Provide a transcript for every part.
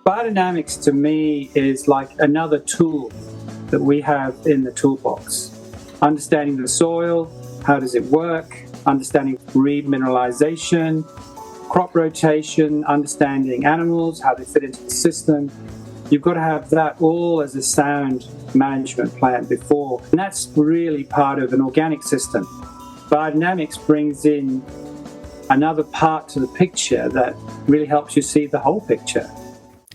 Biodynamics to me is like another tool that we have in the toolbox. Understanding the soil, how does it work, understanding remineralization, crop rotation, understanding animals, how they fit into the system. You've got to have that all as a sound management plan before. And that's really part of an organic system. Biodynamics brings in another part to the picture that really helps you see the whole picture.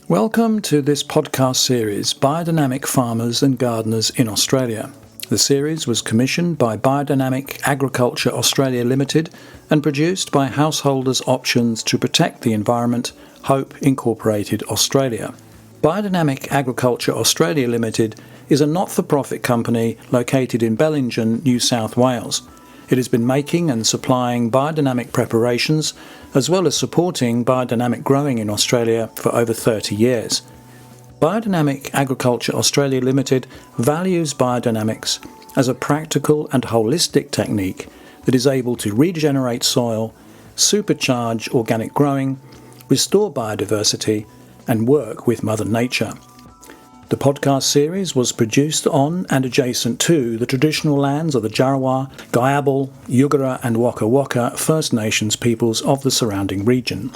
Welcome to this podcast series, Biodynamic Farmers and Gardeners in Australia. The series was commissioned by Biodynamic Agriculture Australia Limited and produced by Householders Options to Protect the Environment, Hope Incorporated Australia. Biodynamic Agriculture Australia Limited is a not-for-profit company located in Bellingen, New South Wales. It has been making and supplying biodynamic preparations as well as supporting biodynamic growing in Australia for over 30 years. Biodynamic Agriculture Australia Limited values biodynamics as a practical and holistic technique that is able to regenerate soil, supercharge organic growing, restore biodiversity, and work with Mother Nature. The podcast series was produced on and adjacent to the traditional lands of the Djarawar, Gayabal, Yugara and Waka Waka First Nations peoples of the surrounding region.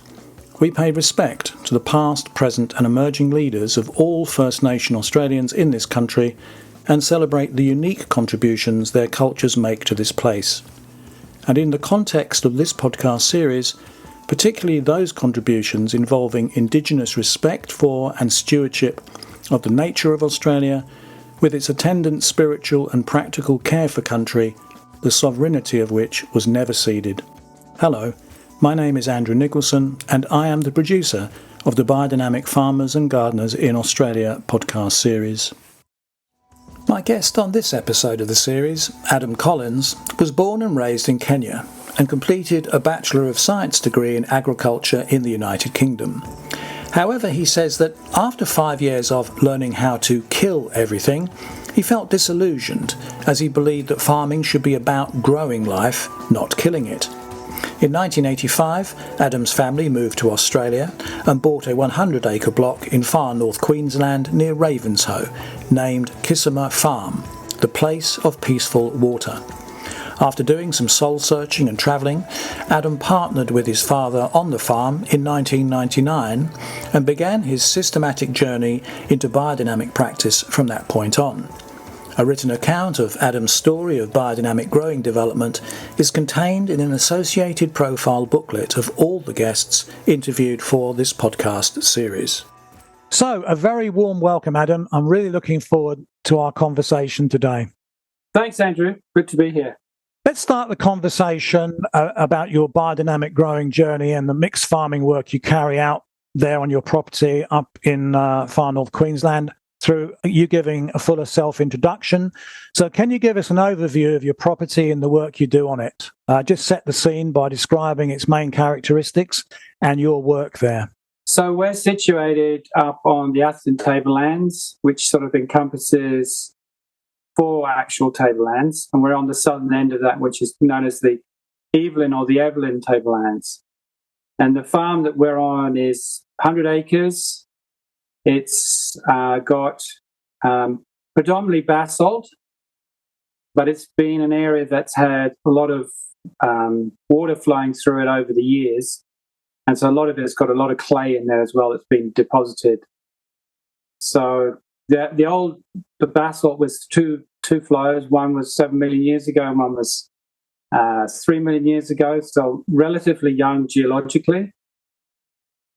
We pay respect to the past, present and emerging leaders of all First Nation Australians in this country and celebrate the unique contributions their cultures make to this place. And in the context of this podcast series, particularly those contributions involving Indigenous respect for and stewardship of the nature of Australia, with its attendant spiritual and practical care for country, the sovereignty of which was never ceded. Hello, my name is Andrew Nicholson, and I am the producer of the Biodynamic Farmers and Gardeners in Australia podcast series. My guest on this episode of the series, Adam Collins, was born and raised in Kenya and completed a Bachelor of Science degree in agriculture in the United Kingdom. However, he says that after 5 years of learning how to kill everything, he felt disillusioned as he believed that farming should be about growing life, not killing it. In 1985, Adam's family moved to Australia and bought a 100-acre block in far North Queensland near Ravenshoe, named Kisima Farm, the place of peaceful water. After doing some soul-searching and travelling, Adam partnered with his father on the farm in 1999 and began his systematic journey into biodynamic practice from that point on. A written account of Adam's story of biodynamic growing development is contained in an associated profile booklet of all the guests interviewed for this podcast series. So, a very warm welcome, Adam. I'm really looking forward to our conversation today. Thanks, Andrew. Good to be here. Let's start the conversation about your biodynamic growing journey and the mixed farming work you carry out there on your property up in far North Queensland through you giving a fuller self-introduction. So can you give us an overview of your property and the work you do on it? Just set the scene by describing its main characteristics and your work there. So we're situated up on the Atherton Tablelands, which sort of encompasses 4 actual tablelands, and we're on the southern end of that, which is known as the Evelyn or the Evelyn tablelands. And the farm that we're on is 100 acres. It's got predominantly basalt, but it's been an area that's had a lot of water flowing through it over the years. And so a lot of it's got a lot of clay in there as well that's been deposited. So the basalt was two flows. One was 7 million years ago, and one was 3 million years ago. So relatively young geologically.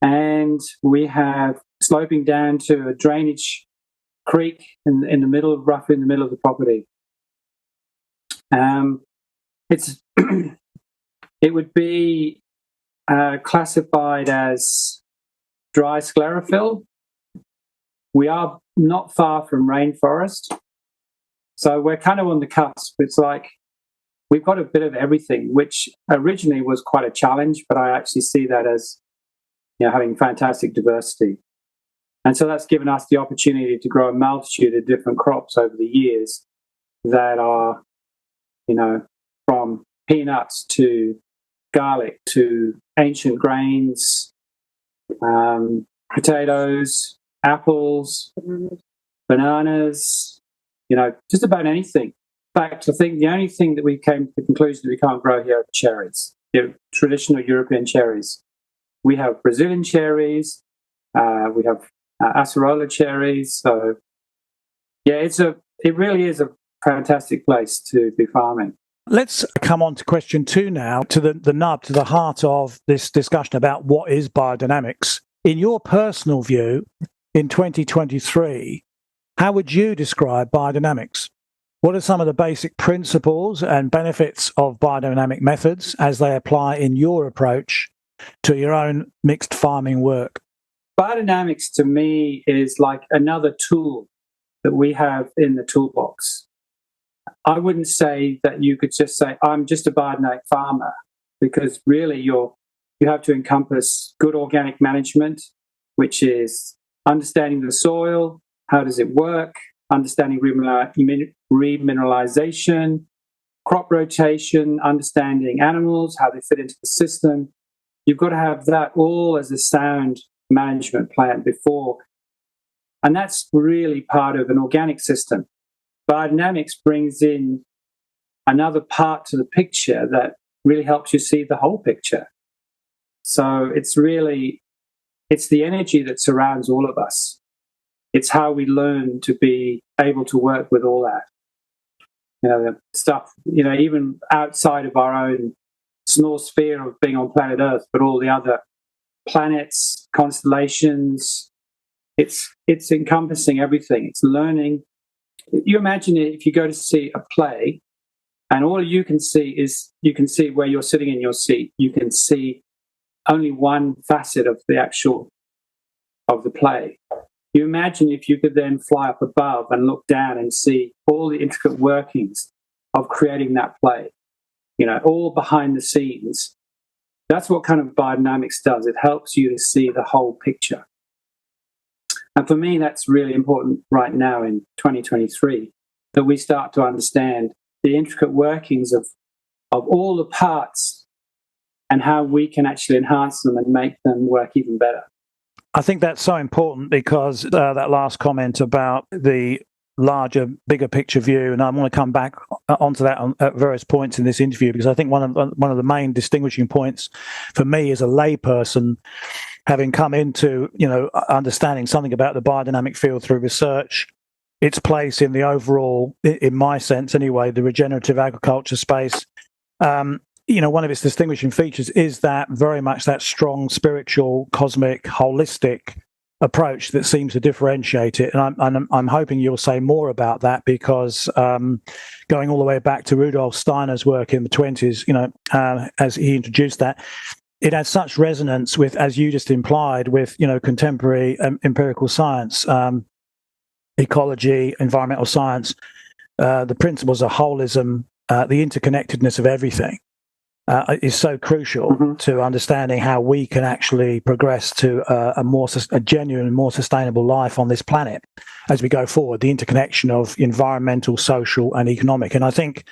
And we have sloping down to a drainage creek in the middle, roughly in the middle of the property. It's it would be classified as dry sclerophyll. We are not far from rainforest, so we're kind of on the cusp. It's like we've got a bit of everything, which originally was quite a challenge, but I actually see that as having fantastic diversity. And so that's given us the opportunity to grow a multitude of different crops over the years that are, from peanuts to garlic to ancient grains, potatoes, apples, bananas, just about anything. In fact, I think the only thing that we came to the conclusion that we can't grow here are cherries, traditional European cherries. We have Brazilian cherries, we have acerola cherries. So, yeah, it really is a fantastic place to be farming. Let's come on to question 2 now, to the nub, to the heart of this discussion about what is biodynamics. In your personal view, in 2023, how would you describe biodynamics? What are some of the basic principles and benefits of biodynamic methods as they apply in your approach to your own mixed farming work? Biodynamics to me is like another tool that we have in the toolbox. I wouldn't say that you could just say, I'm just a biodynamic farmer, because really you have to encompass good organic management, which is understanding the soil, how does it work, understanding remineralization, crop rotation, understanding animals, how they fit into the system. You've got to have that all as a sound management plan before. And that's really part of an organic system. Biodynamics brings in another part to the picture that really helps you see the whole picture. So it's the energy that surrounds all of us. It's how we learn to be able to work with all that. The stuff, even outside of our own small sphere of being on planet Earth, but all the other planets, constellations, it's encompassing everything. It's learning. You imagine if you go to see a play and all you can see is where you're sitting in your seat. You can see only one facet of the play. You imagine if you could then fly up above and look down and see all the intricate workings of creating that play, all behind the scenes. That's what kind of biodynamics does. It helps you to see the whole picture. And for me, that's really important right now in 2023, that we start to understand the intricate workings of all the parts and how we can actually enhance them and make them work even better. I think that's so important, because that last comment about the larger, bigger picture view, and I want to come back onto that at various points in this interview, because I think one of the main distinguishing points for me as a layperson, having come into understanding something about the biodynamic field through research, its place in the overall, in my sense anyway, the regenerative agriculture space. One of its distinguishing features is that very much that strong spiritual, cosmic, holistic approach that seems to differentiate it. And I'm hoping you'll say more about that, because going all the way back to Rudolf Steiner's work in the 1920s, as he introduced that, it has such resonance with, as you just implied, with contemporary empirical science, ecology, environmental science, the principles of holism, the interconnectedness of everything. Is so crucial to understanding how we can actually progress to a genuine, more sustainable life on this planet as we go forward. The interconnection of environmental, social, and economic. And I think,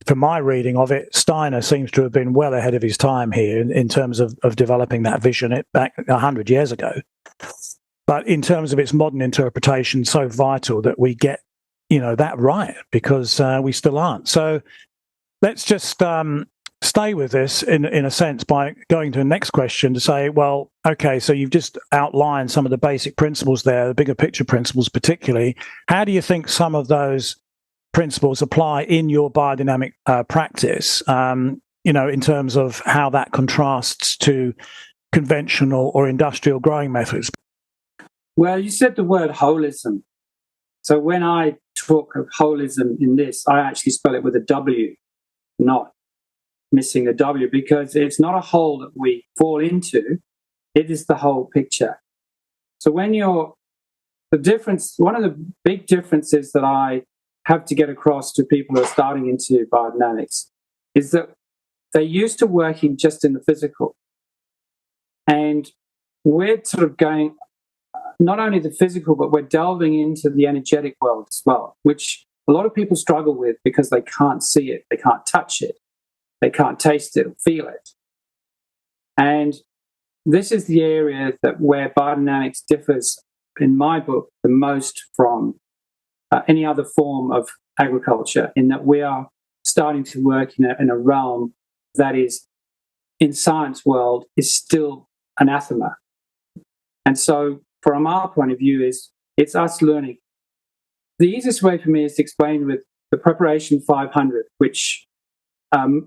from my reading of it, Steiner seems to have been well ahead of his time here in terms of developing that vision back 100 years ago. But in terms of its modern interpretation, so vital that we get that right, because we still aren't. So let's just stay with this in a sense by going to the next question, to say, well, okay, so you've just outlined some of the basic principles there, the bigger picture principles particularly. How do you think some of those principles apply in your biodynamic practice, in terms of how that contrasts to conventional or industrial growing methods? Well, you said the word holism. So when I talk of holism in this, I actually spell it with a W, not missing a W, because it's not a hole that we fall into, it is the whole picture. So when one of the big differences that I have to get across to people who are starting into biodynamics is that they're used to working just in the physical. And we're sort of going, not only the physical, but we're delving into the energetic world as well, which a lot of people struggle with because they can't see it, they can't touch it. They can't taste it or feel it. And this is the area where biodynamics differs, in my book, the most from any other form of agriculture, in that we are starting to work in a realm that is, in science world, is still anathema. And so from our point of view, it's us learning. The easiest way for me is to explain with the preparation 500, which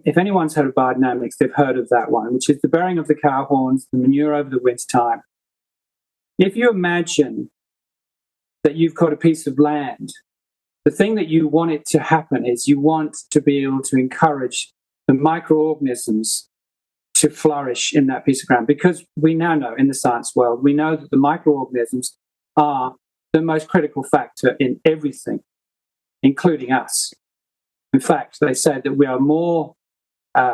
if anyone's heard of biodynamics, they've heard of that one, which is the burying of the cow horns, the manure over the winter time. If you imagine that you've got a piece of land, the thing that you want it to happen is you want to be able to encourage the microorganisms to flourish in that piece of ground, because we now know in the science world, we know that the microorganisms are the most critical factor in everything, including us. In fact, they say that we are more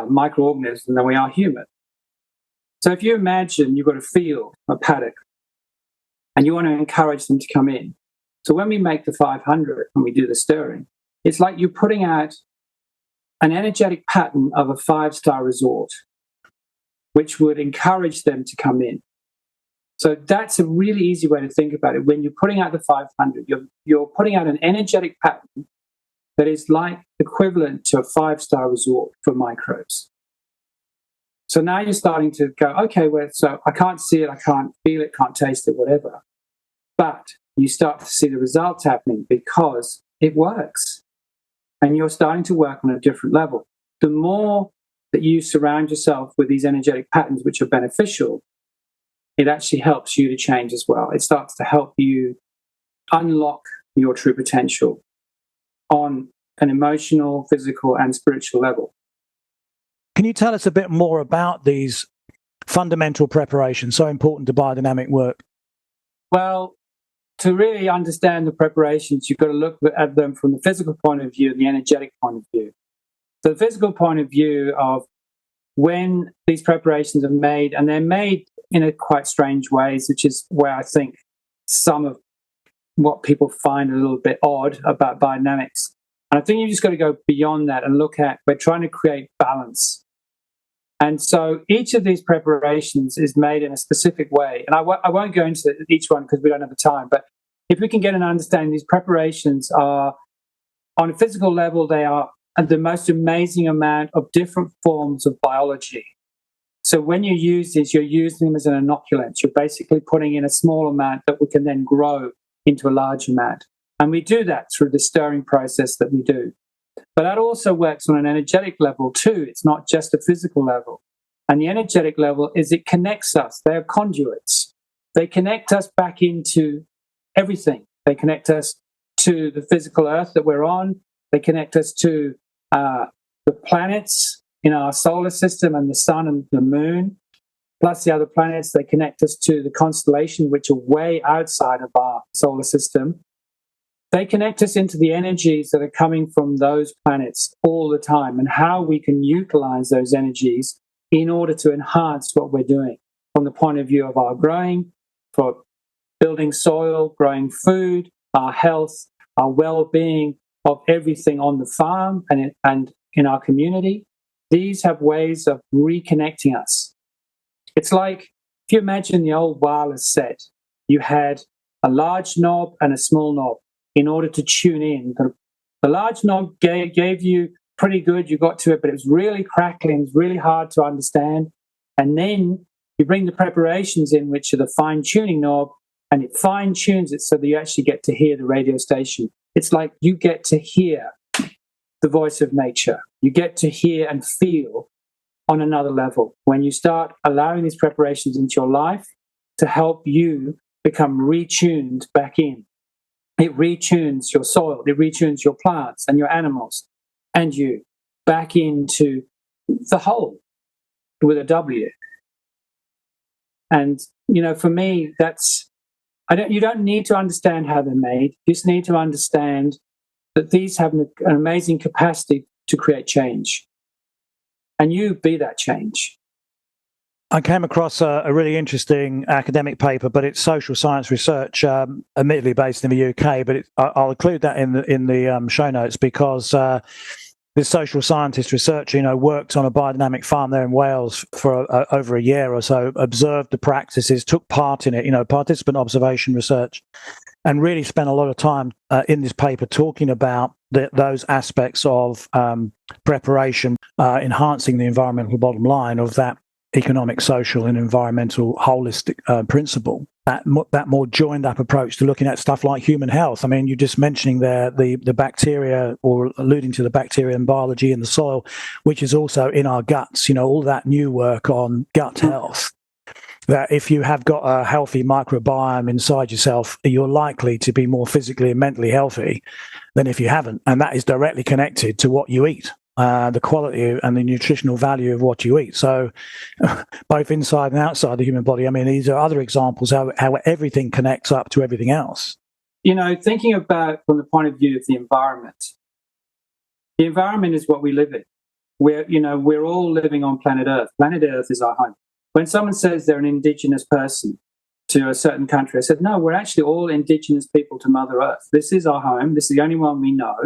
microorganisms than we are human. So if you imagine you've got a field, a paddock, and you want to encourage them to come in. So when we make the 500, when we do the stirring, it's like you're putting out an energetic pattern of a 5-star resort, which would encourage them to come in. So that's a really easy way to think about it. When you're putting out the 500, you're putting out an energetic pattern that is like equivalent to a 5-star resort for microbes. So now you're starting to go, okay, well, so I can't see it, I can't feel it, can't taste it, whatever. But you start to see the results happening because it works. And you're starting to work on a different level. The more that you surround yourself with these energetic patterns which are beneficial, it actually helps you to change as well. It starts to help you unlock your true potential on an emotional, physical, and spiritual level. Can you tell us a bit more about these fundamental preparations so important to biodynamic work? Well, to really understand the preparations, you've got to look at them from the physical point of view and the energetic point of view. So the physical point of view of when these preparations are made, and they're made in a quite strange ways, which is where I think some of what people find a little bit odd about biodynamics. And I think you just got to go beyond that and look at, we're trying to create balance. And so each of these preparations is made in a specific way. And I won't go into each one because we don't have the time, but if we can get an understanding, these preparations are, on a physical level, they are the most amazing amount of different forms of biology. So when you use these, you're using them as an inoculant. You're basically putting in a small amount that we can then grow into a large amount. And we do that through the stirring process that we do. But that also works on an energetic level too. It's not just a physical level. And the energetic level is it connects us. They're conduits. They connect us back into everything. They connect us to the physical earth that we're on. They connect us to the planets in our solar system and the sun and the moon, plus the other planets. They connect us to the constellation, which are way outside of our solar system. They connect us into the energies that are coming from those planets all the time and how we can utilize those energies in order to enhance what we're doing from the point of view of our growing, for building soil, growing food, our health, our well-being of everything on the farm and in our community. These have ways of reconnecting us. It's like, if you imagine the old wireless set, you had a large knob and a small knob in order to tune in. The large knob gave you pretty good, you got to it, but it was really crackling, it was really hard to understand. And then you bring the preparations in, which are the fine-tuning knob, and it fine-tunes it so that you actually get to hear the radio station. It's like you get to hear the voice of nature. You get to hear and feel on another level when you start allowing these preparations into your life to help you become retuned back in. It retunes your soil, it retunes your plants and your animals and you back into the whole with a W. And, for me, you don't need to understand how they're made. You just need to understand that these have an amazing capacity to create change. And you be that change. I came across a really interesting academic paper, but it's social science research, admittedly based in the UK. But I'll include that in the show notes because this social scientist researcher, worked on a biodynamic farm there in Wales for over a year or so, observed the practices, took part in it, participant observation research, and really spent a lot of time in this paper talking about those aspects of preparation, enhancing the environmental bottom line of that economic, social, and environmental holistic principle. That more joined up approach to looking at stuff like human health. I mean, you're just mentioning there the bacteria, or alluding to the bacteria and biology in the soil, which is also in our guts. All that new work on gut health. That if you have got a healthy microbiome inside yourself, you're likely to be more physically and mentally healthy than if you haven't. And that is directly connected to what you eat, the quality and the nutritional value of what you eat. So both inside and outside the human body, I mean, these are other examples how everything connects up to everything else. Thinking about from the point of view of the environment is what we live in. We're all living on planet Earth. Planet Earth is our home. When someone says they're an indigenous person to a certain country, I said, no, we're actually all indigenous people to Mother Earth. This is our home. This is the only one we know.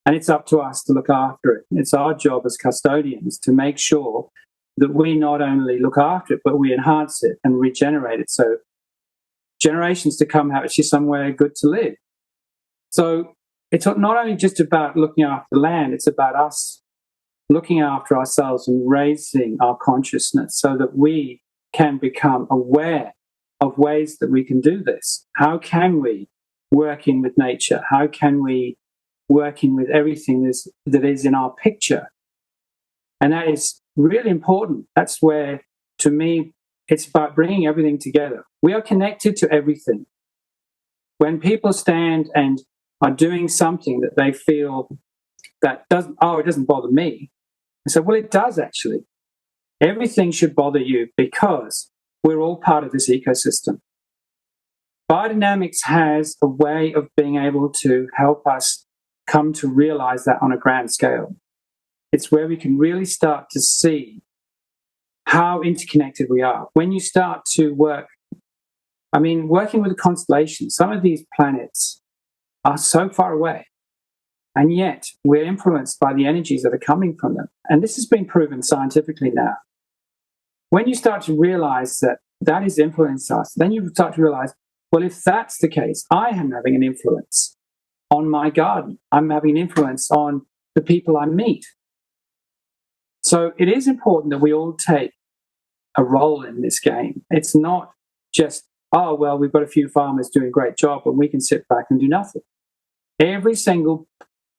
And it's up to us to look after it. It's our job as custodians to make sure that we not only look after it, but we enhance it and regenerate it. So generations to come have actually somewhere good to live. So it's not only just about looking after the land, it's about us looking after ourselves and raising our consciousness so that we can become aware of ways that we can do this. How can we work in with nature? How can we work in with everything that is in our picture? And that is really important. That's where, to me, it's about bringing everything together. We are connected to everything. When people stand and are doing something that they feel that it doesn't bother me, I said, well, it does actually. Everything should bother you because we're all part of this ecosystem. Biodynamics has a way of being able to help us come to realize that on a grand scale. It's where we can really start to see how interconnected we are. When you start to working with the constellations, some of these planets are so far away. And yet, we're influenced by the energies that are coming from them. And this has been proven scientifically now. When you start to realize that is influencing us, then you start to realize, well, if that's the case, I am having an influence on my garden. I'm having an influence on the people I meet. So it is important that we all take a role in this game. It's not just, we've got a few farmers doing a great job and we can sit back and do nothing. Every single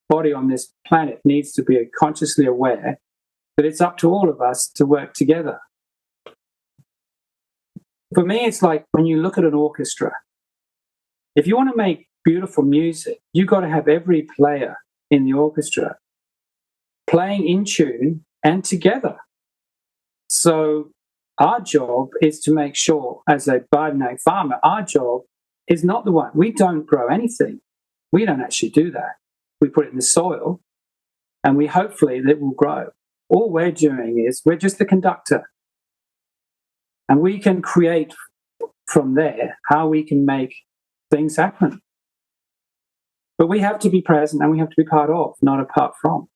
body on this planet needs to be consciously aware that it's up to all of us to work together. For me, it's like when you look at an orchestra. If you want to make beautiful music, you've got to have every player in the orchestra playing in tune and together. So our job is to make sure, as a biodynamic farmer, our job is not the one. We don't grow anything. We don't actually do that. We put it in the soil and we hopefully that it will grow. All we're doing is we're just the conductor. And we can create from there how we can make things happen. But we have to be present and we have to be part of, not apart from.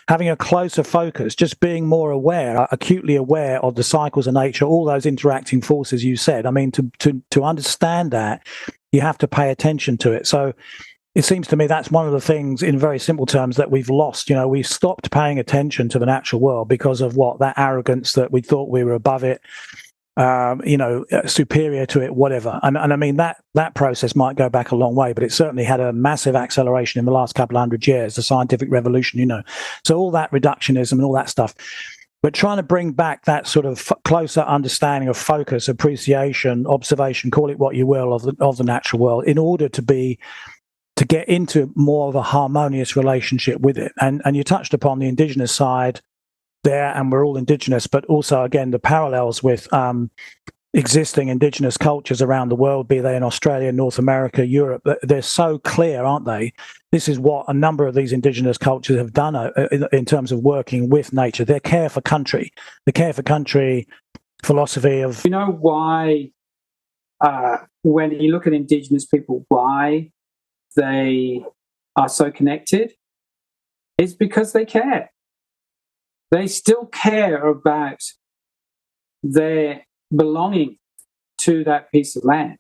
Having a closer focus, just being more aware, acutely aware of the cycles of nature, all those interacting forces you said. I mean, to understand that, you have to pay attention to it. So it seems to me that's one of the things, in very simple terms, that we've lost. We stopped paying attention to the natural world because of that arrogance that we thought we were above it, superior to it, whatever. And I mean, that process might go back a long way, but it certainly had a massive acceleration in the last couple of 100 years, the scientific revolution, So all that reductionism and all that stuff. But trying to bring back that sort of closer understanding of focus, appreciation, observation, call it what you will, of the natural world, in order to get into more of a harmonious relationship with it. And you touched upon the indigenous side there, and we're all indigenous, but also, again, the parallels with existing indigenous cultures around the world, be they in Australia, North America, Europe. They're so clear, aren't they? This is what a number of these indigenous cultures have done in terms of working with nature. Their care for country, the care for country philosophy of... You know why, when you look at indigenous people, why they are so connected? is because they care. They still care about their belonging to that piece of land.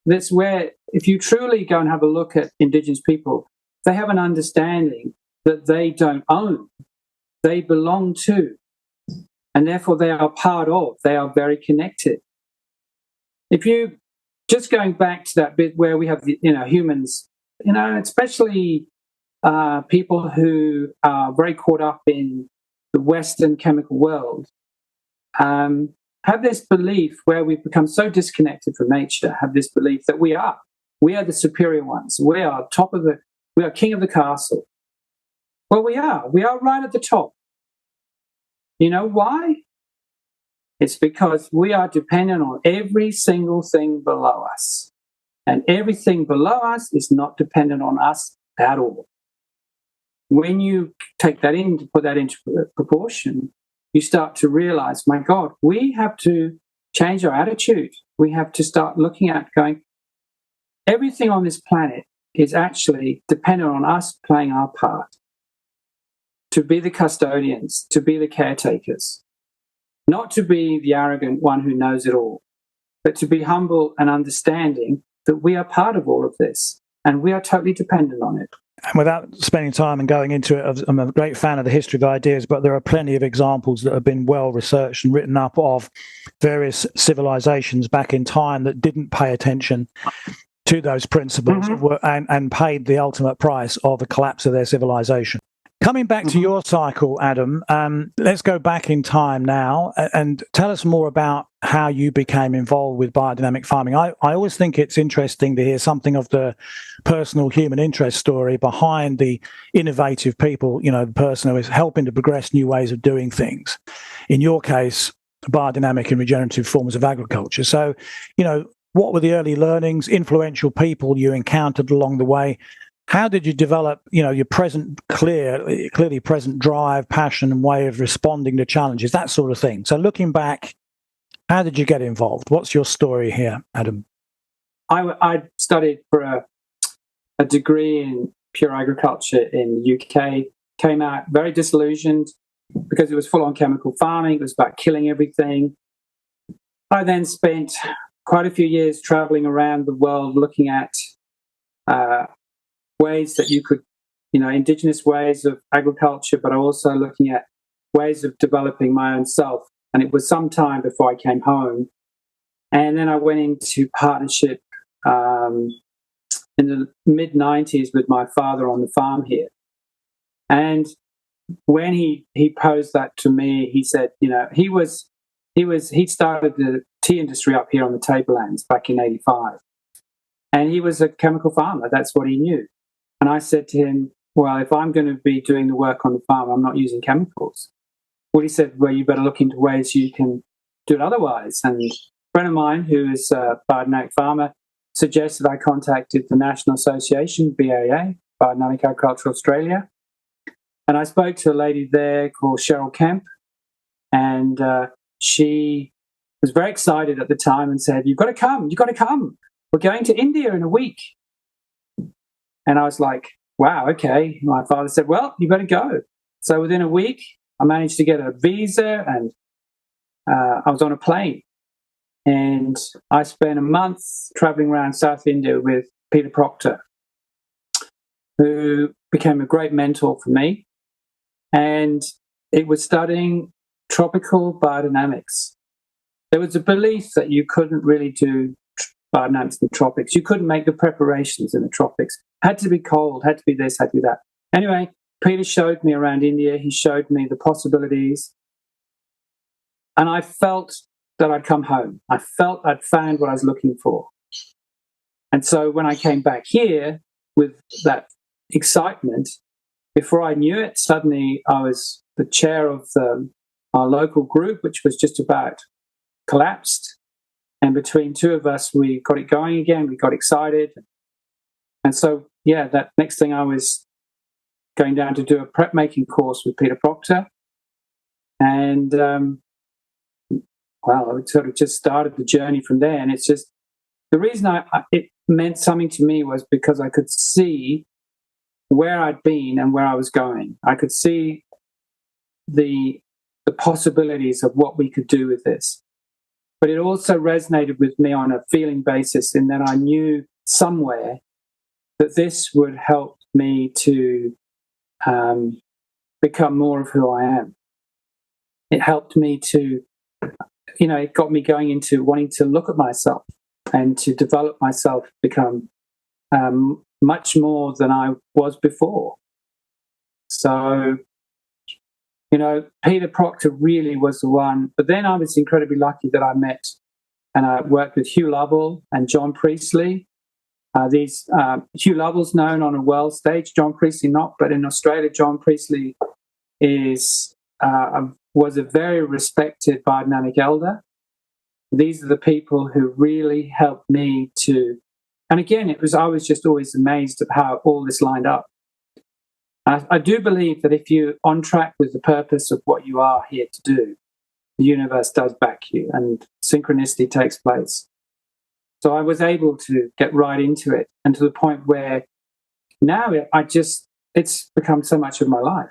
That's where, if you truly go and have a look at Indigenous people, they have an understanding that they don't own, they belong to, and therefore they are part of, they are very connected. If you, just going back to that bit where we have, humans, especially people who are very caught up in the Western chemical world, have this belief where we've become so disconnected from nature, have this belief that we are the superior ones. We are king of the castle. Well, we are right at the top. You know why? It's because we are dependent on every single thing below us. And everything below us is not dependent on us at all. When you take that in, put that into proportion, you start to realize, my God, we have to change our attitude. We have to start looking at going, everything on this planet is actually dependent on us playing our part, to be the custodians, to be the caretakers, not to be the arrogant one who knows it all, but to be humble and understanding that we are part of all of this and we are totally dependent on it. And without spending time and going into it, I'm a great fan of the history of ideas, but there are plenty of examples that have been well researched and written up of various civilizations back in time that didn't pay attention to those principles and paid the ultimate price of the collapse of their civilization. Coming back to your cycle, Adam, let's go back in time now and tell us more about how you became involved with biodynamic farming. I always think it's interesting to hear something of the personal human interest story behind the innovative people, the person who is helping to progress new ways of doing things. In your case, biodynamic and regenerative forms of agriculture. So, what were the early learnings, influential people you encountered along the way? How did you develop, your clearly present drive, passion, and way of responding to challenges, that sort of thing? So looking back, how did you get involved? What's your story here, Adam? I studied for a degree in pure agriculture in the UK, came out very disillusioned because it was full-on chemical farming. It was about killing everything. I then spent quite a few years traveling around the world looking at ways that you could, indigenous ways of agriculture, but also looking at ways of developing my own self. And it was some time before I came home. And then I went into partnership in the mid-90s with my father on the farm here. And when he posed that to me, he said, he started the tea industry up here on the Tablelands back in 85. And he was a chemical farmer. That's what he knew. And I said to him, well, if I'm going to be doing the work on the farm, I'm not using chemicals. Well, he said, well, you better look into ways you can do it otherwise. And a friend of mine who is a biodynamic farmer suggested I contacted the National Association, BAA, Biodynamic Agriculture Australia. And I spoke to a lady there called Cheryl Kemp. And she was very excited at the time and said, you've got to come. We're going to India in a week. And I was like, wow, okay. My father said, well, you better go. So within a week, I managed to get a visa and I was on a plane. And I spent a month traveling around South India with Peter Proctor, who became a great mentor for me. And it was studying tropical biodynamics. There was a belief that you couldn't really do biodynamics in the tropics. You couldn't make the preparations in the tropics. Had to be cold, had to be this, had to be that. Anyway, Peter showed me around India. He showed me the possibilities. And I felt that I'd come home. I felt I'd found what I was looking for. And so when I came back here with that excitement, before I knew it, suddenly I was the chair of our local group, which was just about collapsed. And between two of us, we got it going again. We got excited. And so, that next thing I was going down to do a prep making course with Peter Proctor. And, it sort of just started the journey from there. And it's just, the reason it meant something to me was because I could see where I'd been and where I was going. I could see the possibilities of what we could do with this. But it also resonated with me on a feeling basis, in that I knew somewhere that this would help me to become more of who I am. It helped me to, it got me going into wanting to look at myself and to develop myself, become much more than I was before. So, Peter Proctor really was the one. But then I was incredibly lucky that I met and I worked with Hugh Lovell and John Priestley. Hugh Lovell's known on a world stage, John Priestley not, but in Australia, John Priestley was a very respected biodynamic elder. These are the people who really helped me to, and again, I was just always amazed at how all this lined up. I do believe that if you're on track with the purpose of what you are here to do, the universe does back you and synchronicity takes place. So I was able to get right into it, and to the point where now it's become so much of my life.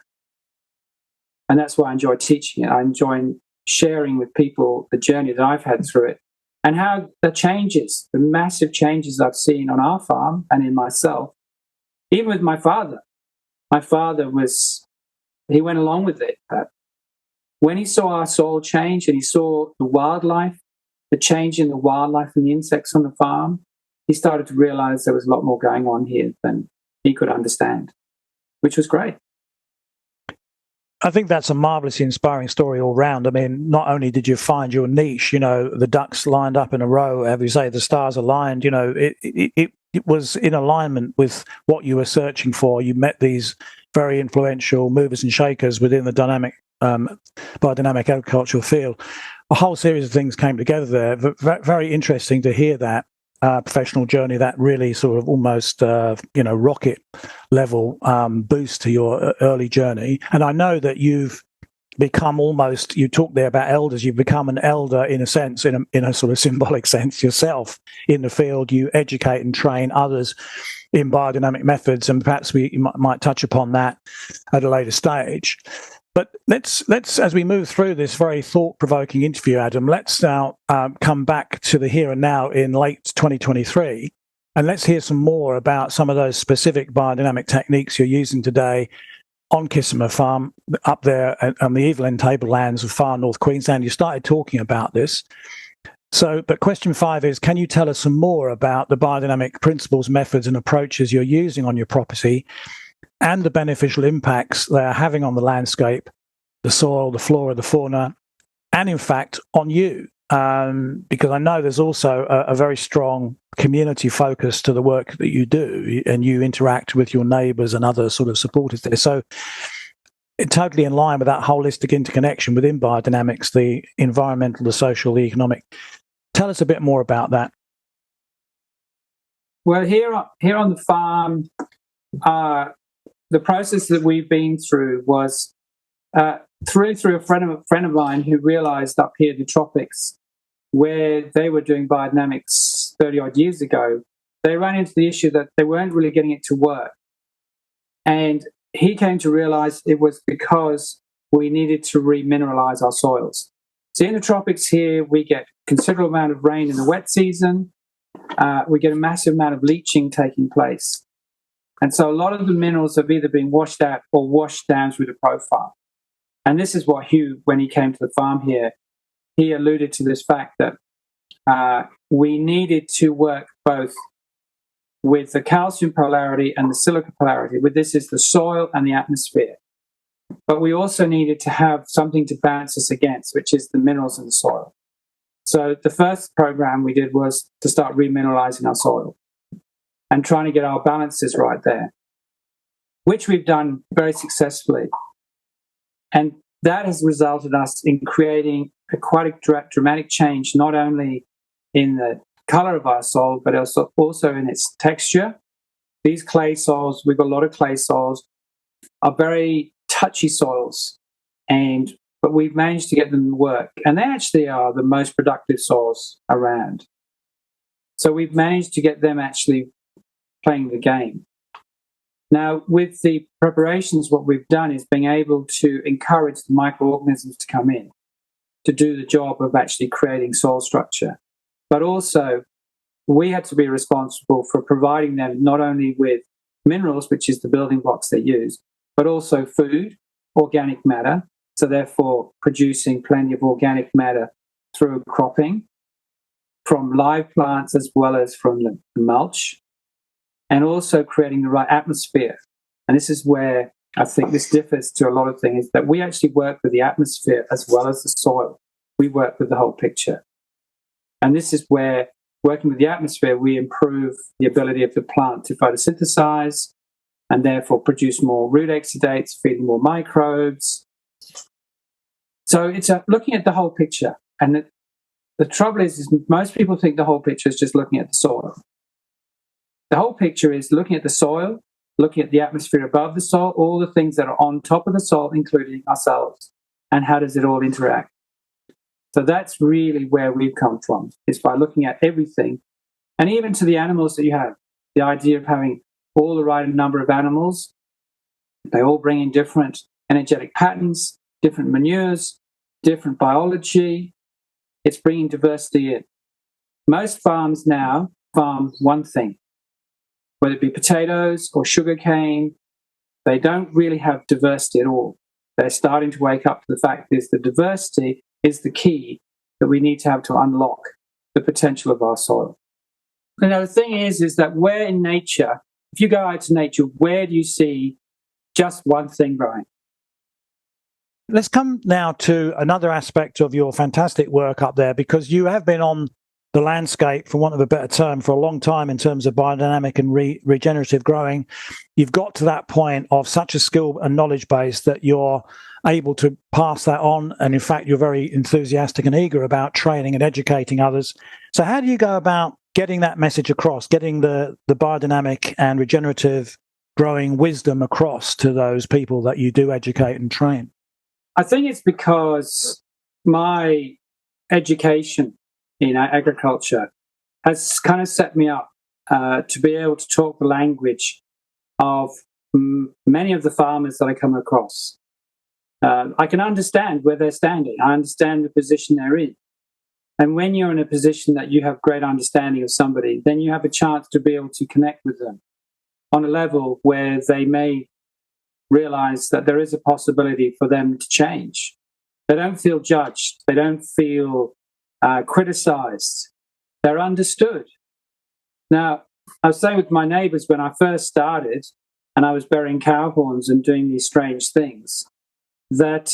And that's why I enjoy teaching it. I enjoy sharing with people the journey that I've had through it and how the massive changes I've seen on our farm and in myself, even with my father. My father he went along with it. But when he saw our soil change and he saw the wildlife, the change in the wildlife and the insects on the farm, he started to realize there was a lot more going on here than he could understand, which was great. I think that's a marvelously inspiring story all round. I mean, not only did you find your niche, the ducks lined up in a row, as you say, the stars aligned, it was in alignment with what you were searching for. You met these very influential movers and shakers within the biodynamic agricultural field. A whole series of things came together there. Very interesting to hear that professional journey, that really sort of almost, rocket level boost to your early journey. And I know that you've become you talked there about elders, you've become an elder in a sense, in a sort of symbolic sense yourself in the field. You educate and train others in biodynamic methods, and perhaps we might touch upon that at a later stage. But let's as we move through this very thought-provoking interview, Adam, let's now come back to the here and now in late 2023, and let's hear some more about some of those specific biodynamic techniques you're using today on Kisima Farm, up there on the Evelyn Tablelands of far North Queensland. You started talking about this. But question 5 is, can you tell us some more about the biodynamic principles, methods and approaches you're using on your property and the beneficial impacts they are having on the landscape, the soil, the flora, the fauna, and in fact on you? Because I know there's also a very strong community focus to the work that you do, and you interact with your neighbours and other sort of supporters there. So totally in line with that holistic interconnection within biodynamics, the environmental, the social, the economic. Tell us a bit more about that. Well, here on the farm, the process that we've been through was through a friend of mine who realised up here in the tropics, where they were doing biodynamics 30-odd years ago, they ran into the issue that they weren't really getting it to work. And he came to realise it was because we needed to remineralise our soils. So in the tropics here, we get considerable amount of rain in the wet season. We get a massive amount of leaching taking place. And so a lot of the minerals have either been washed out or washed down through the profile. And this is what Hugh, when he came to the farm here, he alluded to this fact that we needed to work both with the calcium polarity and the silica polarity. With this is the soil and the atmosphere. But we also needed to have something to balance us against, which is the minerals in the soil. So the first program we did was to start remineralizing our soil and trying to get our balances right there, which we've done very successfully. And that has resulted in us in creating quite a dramatic change, not only in the color of our soil, but also in its texture. These clay soils, we've got a lot of clay soils, are very touchy soils, but we've managed to get them to work. And they actually are the most productive soils around. So we've managed to get them actually playing the game. Now, with the preparations, what we've done is being able to encourage the microorganisms to come in to do the job of actually creating soil structure. But also, we had to be responsible for providing them not only with minerals, which is the building blocks they use, but also food, organic matter, so therefore producing plenty of organic matter through cropping from live plants as well as from the mulch, and also creating the right atmosphere. And this is where I think this differs to a lot of things, is that we actually work with the atmosphere as well as the soil. We work with the whole picture. And this is where, working with the atmosphere, we improve the ability of the plant to photosynthesize and therefore produce more root exudates, feeding more microbes. So it's looking at the whole picture. And the trouble is most people think the whole picture is just looking at the soil. The whole picture is looking at the soil, looking at the atmosphere above the soil, all the things that are on top of the soil, including ourselves, and how does it all interact. So that's really where we've come from, is by looking at everything, and even to the animals that you have. The idea of having all the right number of animals, they all bring in different energetic patterns, different manures, different biology. It's bringing diversity in. Most farms now farm one thing, whether it be potatoes or sugarcane. They don't really have diversity at all. They're starting to wake up to the fact that the diversity is the key that we need to have to unlock the potential of our soil. And the thing is that where in nature, if you go out to nature, where do you see just one thing growing? Let's come now to another aspect of your fantastic work up there, because you have been on the landscape, for want of a better term, for a long time in terms of biodynamic and regenerative growing. You've got to that point of such a skill and knowledge base that you're able to pass that on. And in fact, you're very enthusiastic and eager about training and educating others. So how do you go about getting that message across, getting the biodynamic and regenerative growing wisdom across to those people that you do educate and train? I think it's because my education in agriculture has kind of set me up to be able to talk the language of many of the farmers that I come across. I can understand where they're standing. I understand the position they're in. And when you're in a position that you have great understanding of somebody, then you have a chance to be able to connect with them on a level where they may realize that there is a possibility for them to change. They don't feel judged. They don't feel criticized. They're understood. Now, I was saying with my neighbors when I first started and I was burying cow horns and doing these strange things, that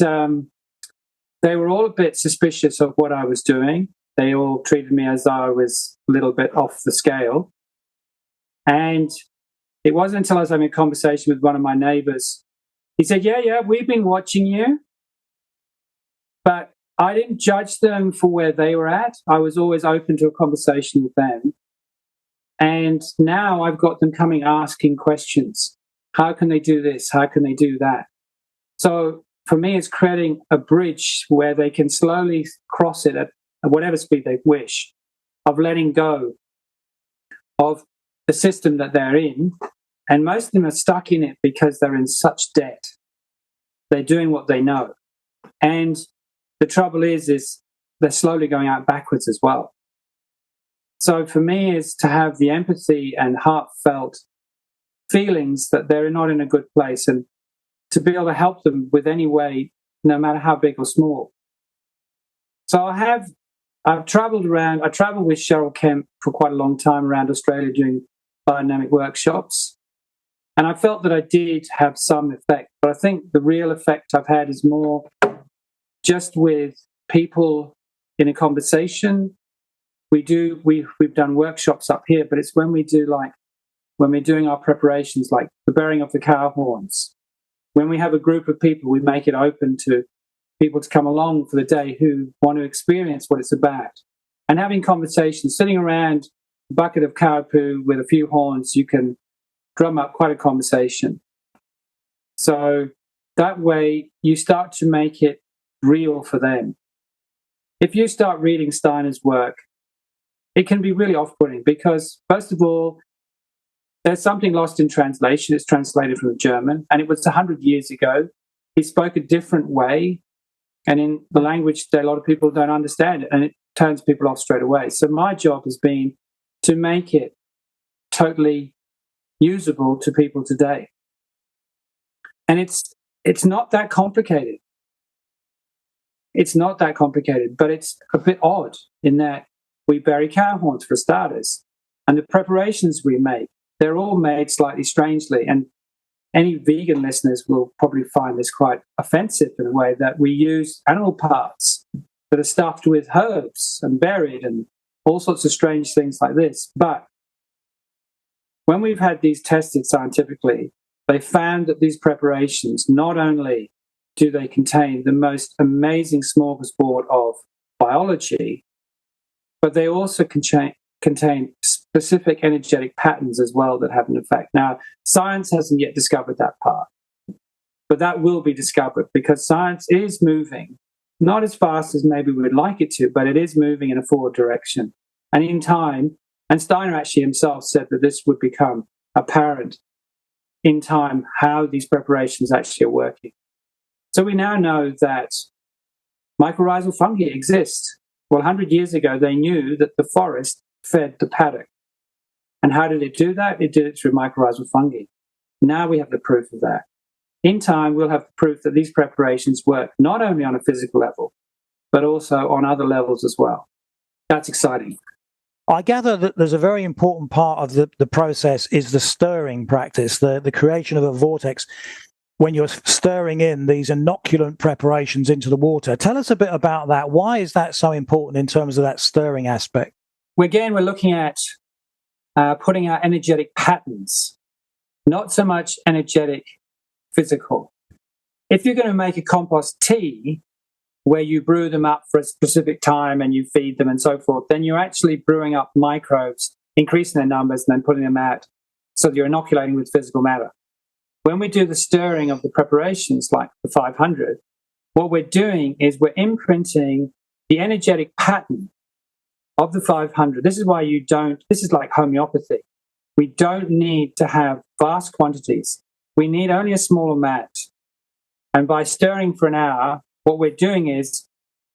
they were all a bit suspicious of what I was doing. They all treated me as though I was a little bit off the scale. And it wasn't until I was having a conversation with one of my neighbors. He said, yeah, we've been watching you. But I didn't judge them for where they were at. I was always open to a conversation with them. And now I've got them coming asking questions. How can they do this? How can they do that? So for me, it's creating a bridge where they can slowly cross it at whatever speed they wish, of letting go of the system that they're in. And most of them are stuck in it because they're in such debt. They're doing what they know. And the trouble is they're slowly going out backwards as well. So for me is to have the empathy and heartfelt feelings that they're not in a good place, and to be able to help them with any way, no matter how big or small. So I've traveled around. I traveled with Cheryl Kemp for quite a long time around Australia doing biodynamic workshops. And I felt that I did have some effect. But I think the real effect I've had is more just with people in a conversation. We've done workshops up here, but it's when we're doing our preparations, like the burying of the cow horns. When we have a group of people, we make it open to people to come along for the day who want to experience what it's about. And having conversations, sitting around a bucket of cow poo with a few horns, you can drum up quite a conversation. So that way you start to make it real for them. If you start reading Steiner's work, it can be really off-putting because, first of all, There's something lost in translation. It's translated from the German, and it was 100 years ago. He spoke a different way, and in the language that a lot of people don't understand it, and it turns people off straight away. So my job has been to make it totally usable to people today. And it's not that complicated. It's not that complicated, but it's a bit odd in that we bury cow horns for starters. And the preparations we make, they're all made slightly strangely. And any vegan listeners will probably find this quite offensive in a way that we use animal parts that are stuffed with herbs and buried and all sorts of strange things like this. But when we've had these tested scientifically, they found that these preparations, not only do they contain the most amazing smorgasbord of biology, but they also contain specific energetic patterns as well that have an effect. Now, science hasn't yet discovered that part, but that will be discovered because science is moving, not as fast as maybe we would like it to, but it is moving in a forward direction. And in time, and Steiner actually himself said that this would become apparent in time how these preparations actually are working. So we now know that mycorrhizal fungi exist. Well, 100 years ago, they knew that the forest fed the paddock. And how did it do that? It did it through mycorrhizal fungi. Now we have the proof of that. In time, we'll have the proof that these preparations work not only on a physical level, but also on other levels as well. That's exciting. I gather that there's a very important part of the process is the stirring practice, the creation of a vortex when you're stirring in these inoculant preparations into the water. Tell us a bit about that. Why is that so important in terms of that stirring aspect? Again, we're looking at putting out energetic patterns, not so much energetic physical. If you're going to make a compost tea, where you brew them up for a specific time and you feed them and so forth, then you're actually brewing up microbes, increasing their numbers, and then putting them out so that you're inoculating with physical matter. When we do the stirring of the preparations like the 500, what we're doing is we're imprinting the energetic pattern of the 500. This is why this is like homeopathy. We don't need to have vast quantities. We need only a small amount. And by stirring for an hour, what we're doing is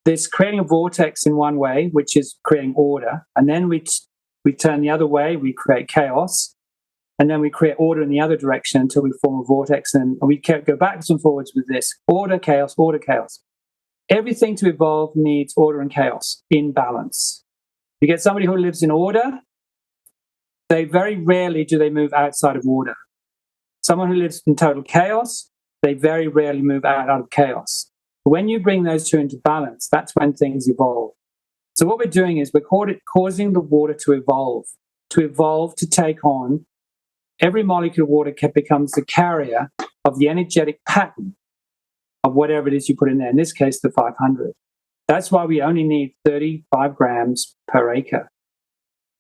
this creating a vortex in one way, which is creating order. And then we turn the other way, we create chaos. And then we create order in the other direction until we form a vortex. And we go backwards and forwards with this. Order, chaos, order, chaos. Everything to evolve needs order and chaos in balance. You get somebody who lives in order, they very rarely do they move outside of order. Someone who lives in total chaos, they very rarely move out of chaos. When you bring those two into balance, that's when things evolve. So what we're doing is we're causing the water to evolve to take on every molecule of water becomes the carrier of the energetic pattern of whatever it is you put in there. In this case, the 500. That's why we only need 35 grams per acre.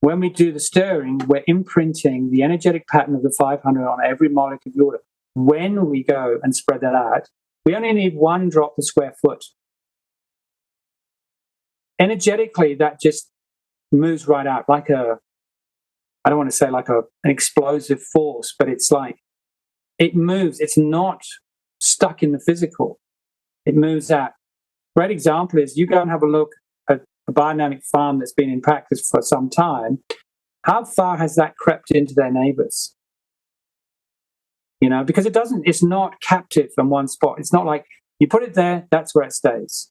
When we do the stirring, we're imprinting the energetic pattern of the 500 on every molecule of water. When we go and spread that out, we only need 1 drop per square foot. Energetically, that just moves right out like I don't want to say like an explosive force, but it's like it moves. It's not stuck in the physical. It moves out. Great example is you go and have a look at a biodynamic farm that's been in practice for some time. How far has that crept into their neighbors? Because it's not captive in one spot. It's not like you put it there, that's where it stays.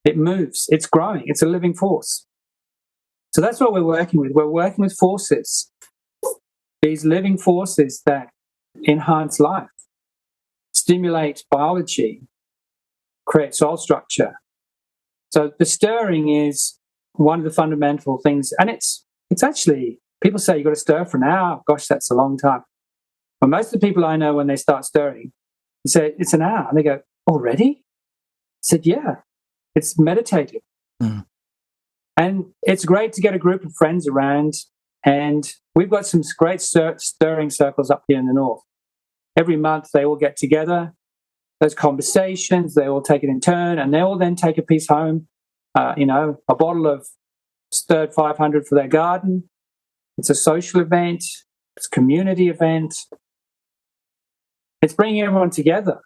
It moves, it's growing, it's a living force. So that's what we're working with. We're working with forces, these living forces that enhance life, stimulate biology, create soil structure. So the stirring is one of the fundamental things. And it's actually, people say you've got to stir for an hour. Gosh, that's a long time. But most of the people I know, when they start stirring, you say, it's an hour. And they go, already? I said, yeah, it's meditative. Mm. And it's great to get a group of friends around. And we've got some great stirring circles up here in the north. Every month they all get together. Those conversations, they all take it in turn. And they all then take a piece home, a bottle of stirred 500 for their garden. It's a social event. it's a community event. It's bringing everyone together,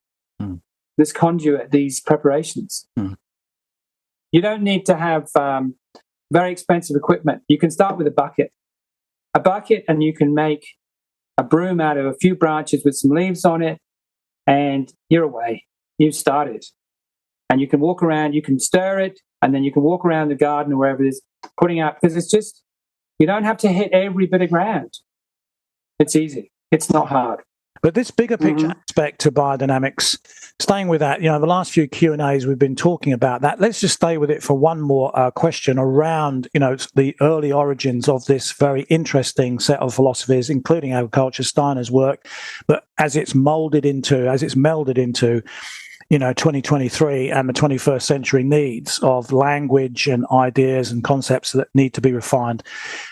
this conduit, these preparations. You don't need to have very expensive equipment. You can start with a bucket, and you can make a broom out of a few branches with some leaves on it, and you're away. You've started. And you can walk around, you can stir it, and then you can walk around the garden or wherever it is, putting out, because it's just, you don't have to hit every bit of ground. It's easy. It's not hard. But this bigger picture aspect to biodynamics, staying with that, the last few Q&As we've been talking about that. Let's just stay with it for one more question around, the early origins of this very interesting set of philosophies, including agriculture, Steiner's work, but as it's melded into 2023 and the 21st century needs of language and ideas and concepts that need to be refined.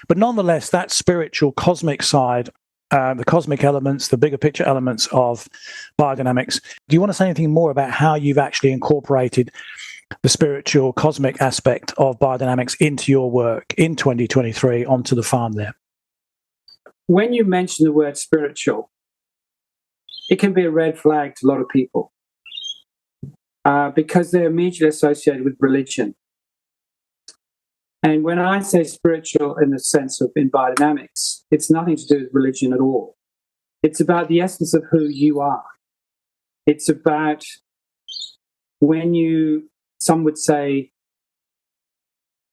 But nonetheless, that spiritual cosmic side, the cosmic elements, the bigger picture elements of biodynamics. Do you want to say anything more about how you've actually incorporated the spiritual cosmic aspect of biodynamics into your work in 2023 onto the farm there? When you mention the word spiritual, it can be a red flag to a lot of people because they're immediately associated with religion. And when I say spiritual in the sense of in biodynamics, it's nothing to do with religion at all. It's about the essence of who you are. It's about some would say,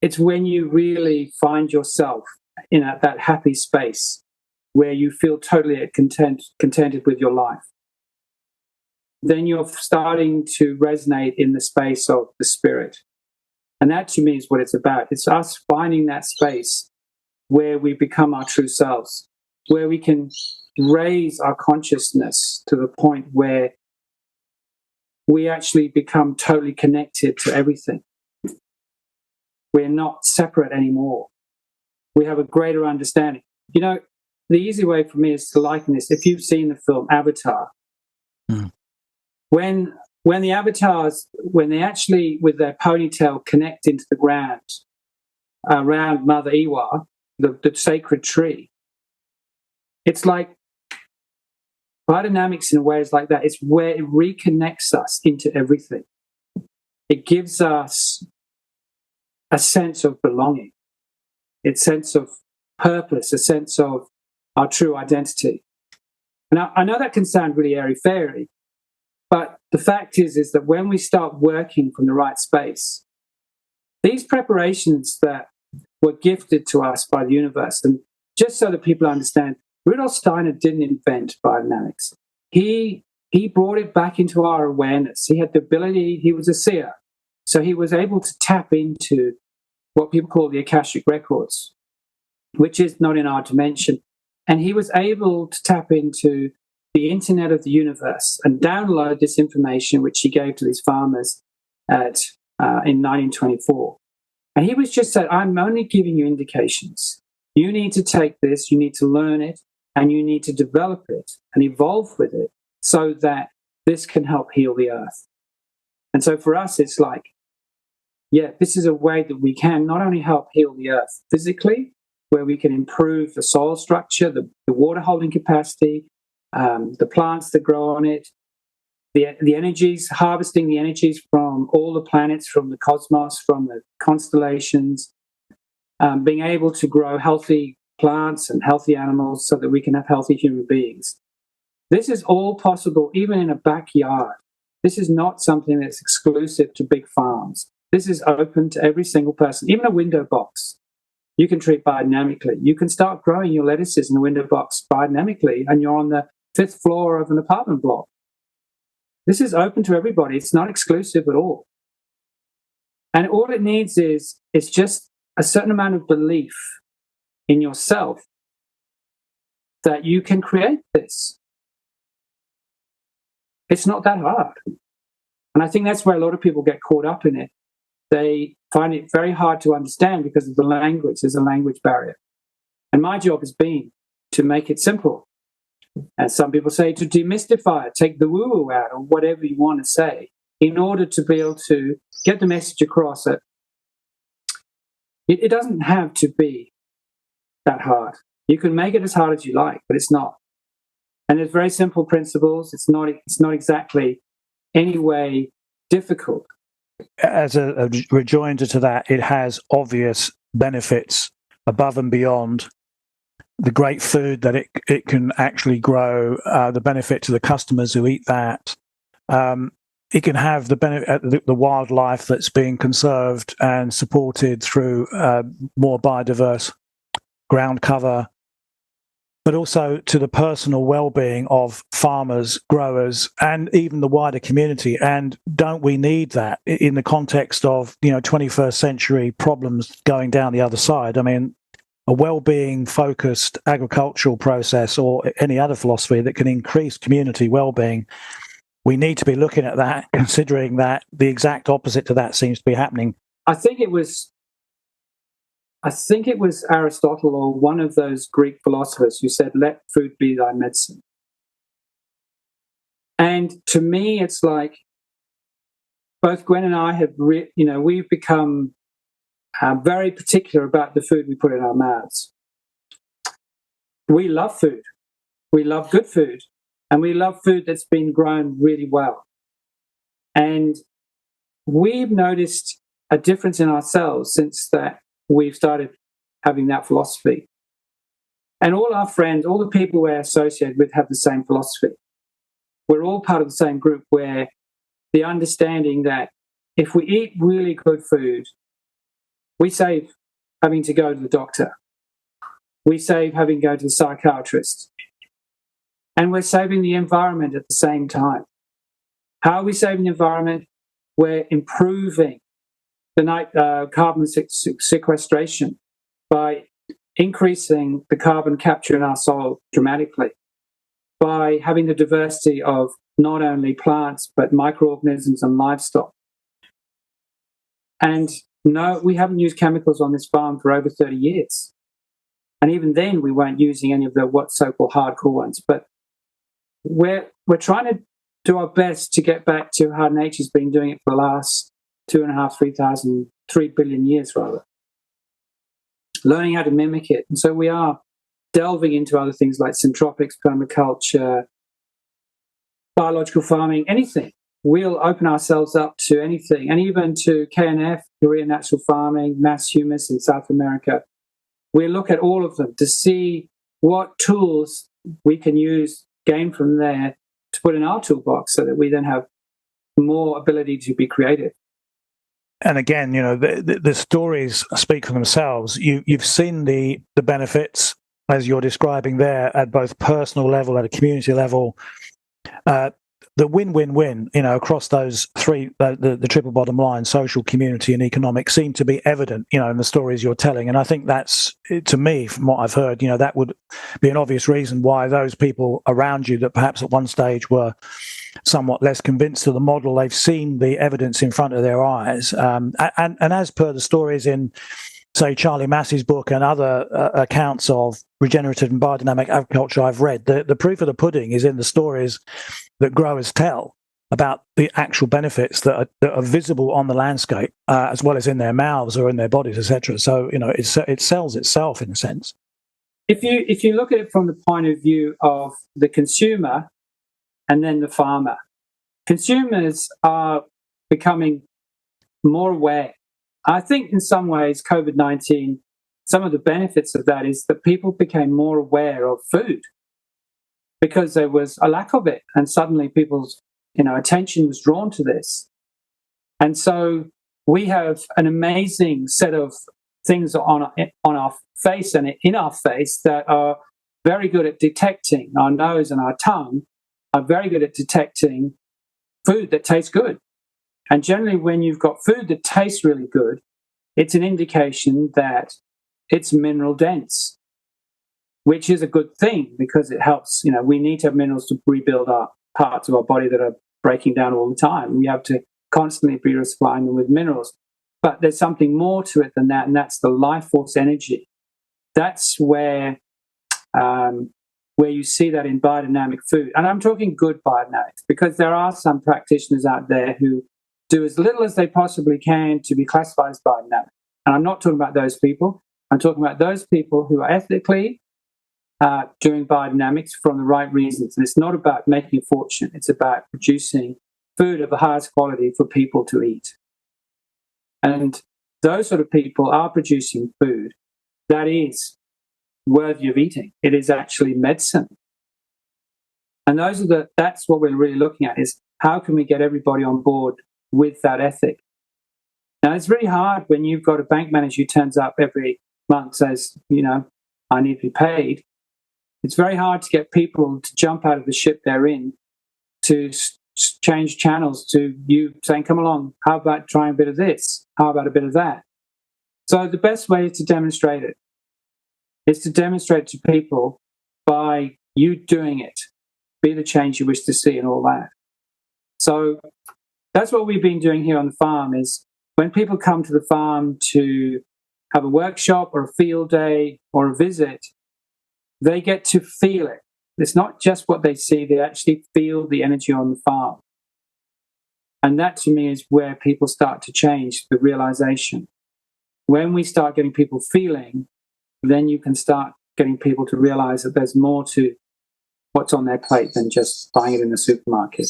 it's when you really find yourself in that happy space where you feel totally contented with your life. Then you're starting to resonate in the space of the spirit. And that to me is what it's about. It's us finding that space where we become our true selves, where we can raise our consciousness to the point where we actually become totally connected to everything. We're not separate anymore. We have a greater understanding. The easy way for me is to liken this. If you've seen the film Avatar, when the avatars, when they actually, with their ponytail, connect into the ground around Mother Iwa, the sacred tree, it's like biodynamics in ways like that. It's where it reconnects us into everything. It gives us a sense of belonging, a sense of purpose, a sense of our true identity. And I know that can sound really airy-fairy, but the fact is that when we start working from the right space, these preparations that were gifted to us by the universe, and just so that people understand, Rudolf Steiner didn't invent biodynamics. He brought it back into our awareness. He had the ability, he was a seer, so he was able to tap into what people call the Akashic records, which is not in our dimension. And he was able to tap into the internet of the universe and download this information, which he gave to these farmers in 1924. And he was just said, I'm only giving you indications. You need to take this, you need to learn it, and you need to develop it and evolve with it so that this can help heal the earth. And so for us, it's like, this is a way that we can not only help heal the earth physically, where we can improve the soil structure, the water holding capacity, the plants that grow on it, the energies, harvesting the energies from all the planets, from the cosmos, from the constellations, being able to grow healthy plants and healthy animals so that we can have healthy human beings. This is all possible even in a backyard. This is not something that's exclusive to big farms. This is open to every single person, even a window box. You can treat biodynamically. You can start growing your lettuces in a window box biodynamically, and you're on the 5th floor of an apartment block. This is open to everybody. It's not exclusive at all. And all it needs is just a certain amount of belief in yourself that you can create this. It's not that hard. And I think that's where a lot of people get caught up in it. They find it very hard to understand because of the language. There's a language barrier. And my job has been to make it simple. And some people say to demystify it, take the woo-woo out, or whatever you want to say, in order to be able to get the message across that it doesn't have to be that hard. You can make it as hard as you like, but it's not. And there's very simple principles. It's not exactly any way difficult. As a rejoinder to that, it has obvious benefits above and beyond the great food that it can actually grow, the benefit to the customers who eat that. It can have the benefit, the wildlife that's being conserved and supported through more biodiverse ground cover, but also to the personal well-being of farmers, growers, and even the wider community. And don't we need that in the context of 21st century problems going down the other side? I mean, a well-being focused agricultural process or any other philosophy that can increase community well-being, we need to be looking at that, considering that the exact opposite to that seems to be happening. I think it was Aristotle or one of those Greek philosophers who said, "Let food be thy medicine." And to me, it's like both Gwen and I have, we've become very particular about the food we put in our mouths. We love food. We love good food. And we love food that's been grown really well. And we've noticed a difference in ourselves since that we've started having that philosophy. And all our friends, all the people we're associated with have the same philosophy. We're all part of the same group where the understanding that if we eat really good food, we save having to go to the doctor. We save having to go to the psychiatrist. And we're saving the environment at the same time. How are we saving the environment? We're improving the carbon sequestration by increasing the carbon capture in our soil dramatically, by having the diversity of not only plants, but microorganisms and livestock. And no, we haven't used chemicals on this farm for over 30 years. And even then, we weren't using any of the what so-called hardcore ones. But we're trying to do our best to get back to how nature's been doing it for the last 3 billion years, rather. Learning how to mimic it. And so we are delving into other things like syntropics, permaculture, biological farming, anything. We'll open ourselves up to anything, and even to KNF, Korean natural farming, mass humus in South America. We'll look at all of them to see what tools we can use, gain from there, to put in our toolbox so that we then have more ability to be creative. And again, the stories speak for themselves. You've seen the benefits, as you're describing there, at both personal level, at a community level. The win-win-win, across those three, the triple bottom line, social, community, and economic, seem to be evident, in the stories you're telling. And I think that's, to me, from what I've heard, that would be an obvious reason why those people around you that perhaps at one stage were somewhat less convinced of the model, they've seen the evidence in front of their eyes. And as per the stories in, say, Charlie Massey's book and other accounts of regenerative and biodynamic agriculture I've read, the proof of the pudding is in the stories that growers tell about the actual benefits that are visible on the landscape, as well as in their mouths or in their bodies, etc. So, it sells itself in a sense. If you look at it from the point of view of the consumer and then the farmer, consumers are becoming more aware. I think in some ways, COVID-19, some of the benefits of that is that people became more aware of food because there was a lack of it. And suddenly people's attention was drawn to this. And so we have an amazing set of things on our face and in our face that are very good at detecting. Our nose and our tongue are very good at detecting food that tastes good. And generally, when you've got food that tastes really good, it's an indication that it's mineral dense, which is a good thing because it helps. We need to have minerals to rebuild our parts of our body that are breaking down all the time. We have to constantly be resupplying them with minerals. But there's something more to it than that, and that's the life force energy. That's where you see that in biodynamic food. And I'm talking good biodynamics because there are some practitioners out there who do as little as they possibly can to be classified as biodynamic. And I'm not talking about those people. I'm talking about those people who are ethically doing biodynamics from the right reasons. And it's not about making a fortune. It's about producing food of the highest quality for people to eat. And those sort of people are producing food that is worthy of eating. It is actually medicine. And that's what we're really looking at, is how can we get everybody on board with that ethic? Now, it's really hard when you've got a bank manager who turns up every month, says, I need to be paid. It's very hard to get people to jump out of the ship they're in, to change channels to you saying, come along, how about trying a bit of this? How about a bit of that? So the best way is to demonstrate it. Is to demonstrate to people by you doing it. Be the change you wish to see and all that. So that's what we've been doing here on the farm, is when people come to the farm to have a workshop or a field day or a visit, they get to feel it. It's not just what they see, they actually feel the energy on the farm. And that to me is where people start to change, the realization. When we start getting people feeling, then you can start getting people to realize that there's more to what's on their plate than just buying it in the supermarket.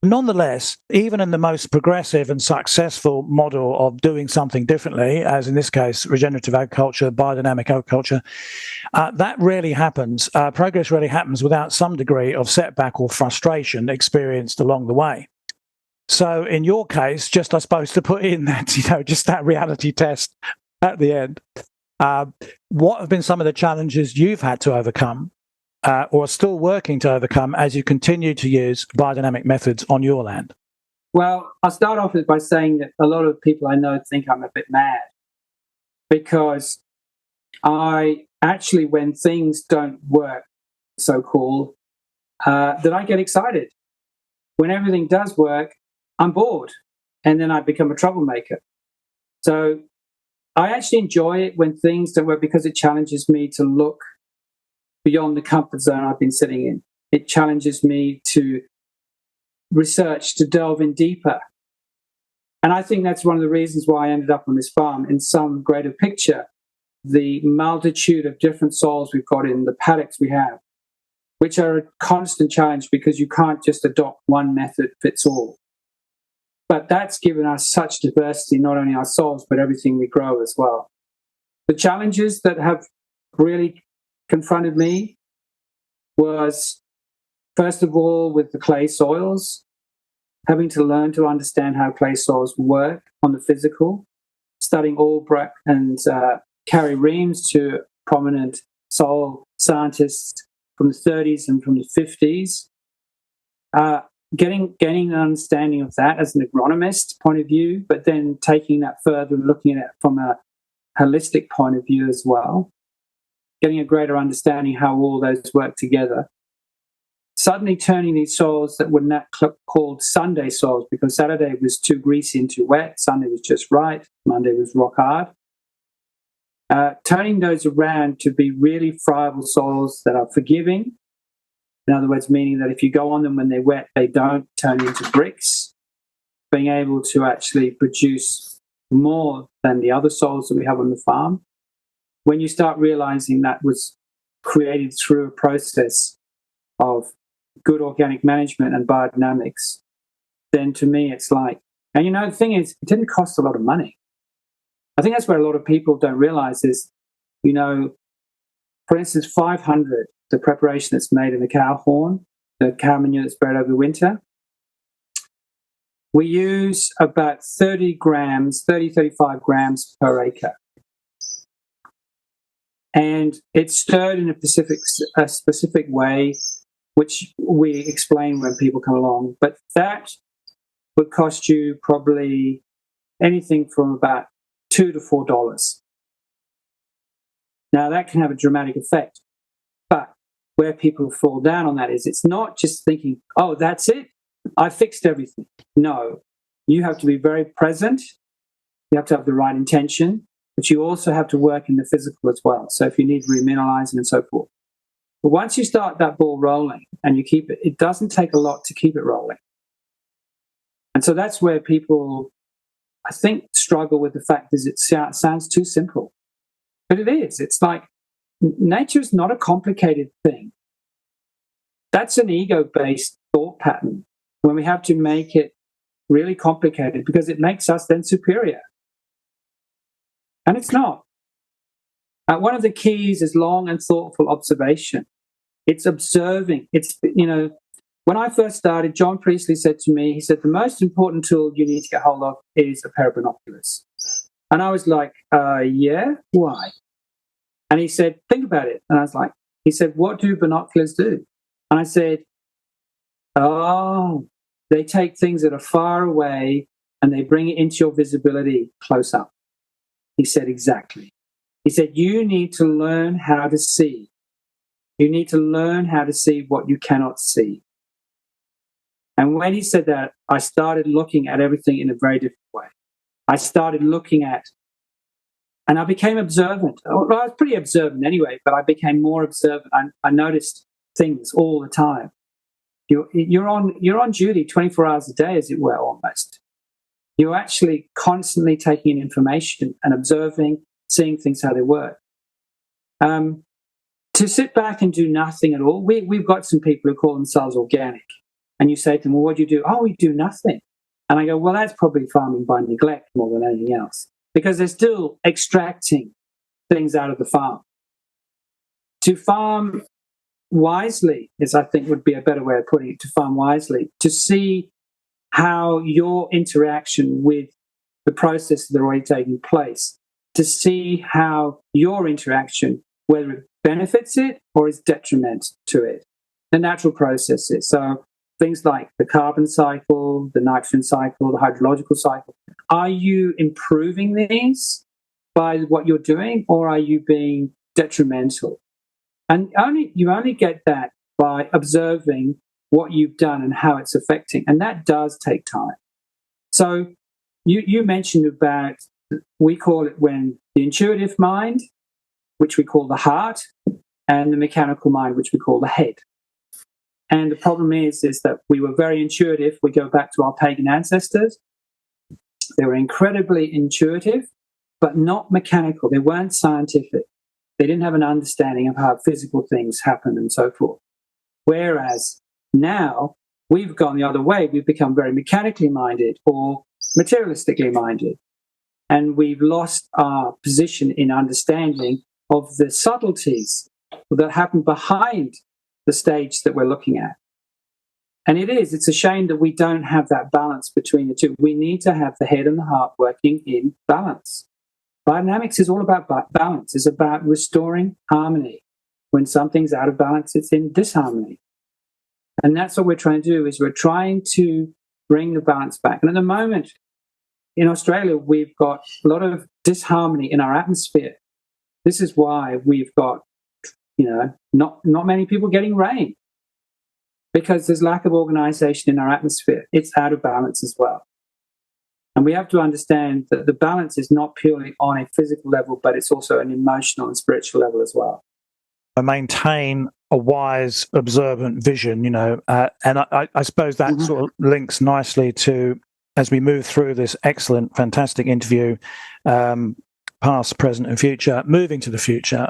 Nonetheless, even in the most progressive and successful model of doing something differently, as in this case, regenerative agriculture, biodynamic agriculture, that rarely happens. Progress rarely happens without some degree of setback or frustration experienced along the way. So in your case, just I suppose to put in that, just that reality test at the end, what have been some of the challenges you've had to overcome or are still working to overcome as you continue to use biodynamic methods on your land? Well, I'll start off by saying that a lot of people I know think I'm a bit mad, because I actually, when things don't work, so-called, that I get excited. When everything does work, I'm bored, and then I become a troublemaker. So I actually enjoy it when things don't work, because it challenges me to look beyond the comfort zone I've been sitting in. It challenges me to research, to delve in deeper. And I think that's one of the reasons why I ended up on this farm. In some greater picture, the multitude of different soils we've got in the paddocks we have, which are a constant challenge because you can't just adopt one method fits all. But that's given us such diversity, not only our soils, but everything we grow as well. The challenges that have really confronted me was, first of all, with the clay soils, having to learn to understand how clay soils work on the physical, studying Albrecht and Carrie Reams, two prominent soil scientists from the 30s and from the 50s, gaining an understanding of that as an agronomist point of view, but then taking that further and looking at it from a holistic point of view as well, getting a greater understanding how all those work together. Suddenly turning these soils that were not called Sunday soils, because Saturday was too greasy and too wet, Sunday was just right, Monday was rock hard. Turning those around to be really friable soils that are forgiving. In other words, meaning that if you go on them when they're wet, they don't turn into bricks. Being able to actually produce more than the other soils that we have on the farm. When you start realizing that was created through a process of good organic management and biodynamics, then to me it's like, and the thing is, it didn't cost a lot of money. I think that's where a lot of people don't realize is, for instance, 500, the preparation that's made in the cow horn, the cow manure that's bred over winter, we use about 35 grams per acre. And it's stirred in a specific way, which we explain when people come along. But that would cost you probably anything from about $2 to $4. Now, that can have a dramatic effect. But where people fall down on that is it's not just thinking, oh, that's it, I fixed everything. No, you have to be very present. You have to have the right intention, but you also have to work in the physical as well. So if you need remineralizing and so forth. But once you start that ball rolling and you keep it, it doesn't take a lot to keep it rolling. And so that's where people, I think, struggle with the fact is it sounds too simple. But it is. It's like nature is not a complicated thing. That's an ego-based thought pattern when we have to make it really complicated because it makes us then superior. And it's not. One of the keys is long and thoughtful observation. It's observing. It's, when I first started, John Priestley said to me, he said, the most important tool you need to get hold of is a pair of binoculars. And I was like, yeah, why? And he said, think about it. And I was like, he said, what do binoculars do? And I said, oh, they take things that are far away and they bring it into your visibility close up. He said, exactly. He said, you need to learn how to see. You need to learn how to see what you cannot see. And when he said that, I started looking at everything in a very different way. I started looking at, and I became observant. Well, I was pretty observant anyway, but I became more observant. I noticed things all the time. You're on duty 24 hours a day, as it were, almost. You're actually constantly taking in information and observing, seeing things how they work. To sit back and do nothing at all, we've got some people who call themselves organic. And you say to them, well, what do you do? Oh, we do nothing. And I go, well, that's probably farming by neglect more than anything else, because they're still extracting things out of the farm. To farm wisely is, I think, would be a better way of putting it, to farm wisely, to see how your interaction with the processes that are already taking place, to see how your interaction, whether it benefits it or is detriment to it, the natural processes. So things like the carbon cycle, the nitrogen cycle, the hydrological cycle. Are you improving these by what you're doing, or are you being detrimental? And you only get that by observing what you've done and how it's affecting. And that does take time. So you mentioned about, we call it when the intuitive mind, which we call the heart, and the mechanical mind, which we call the head. And the problem is that we were very intuitive. We go back to our pagan ancestors. They were incredibly intuitive, but not mechanical. They weren't scientific. They didn't have an understanding of how physical things happen and so forth. Whereas now we've gone the other way. We've become very mechanically minded or materialistically minded. And we've lost our position in understanding of the subtleties that happen behind the stage that we're looking at. And it's a shame that we don't have that balance between the two. We need to have the head and the heart working in balance. Biodynamics is all about balance. It's about restoring harmony. When something's out of balance, it's in disharmony. And that's what we're trying to do, is we're trying to bring the balance back. And at the moment, in Australia, we've got a lot of disharmony in our atmosphere. This is why we've got, not many people getting rain, because there's lack of organization in our atmosphere. It's out of balance as well. And we have to understand that the balance is not purely on a physical level, but it's also an emotional and spiritual level as well. I maintain a wise, observant vision, and I suppose that sort of links nicely to, as we move through this excellent, fantastic interview, past, present and future, moving to the future.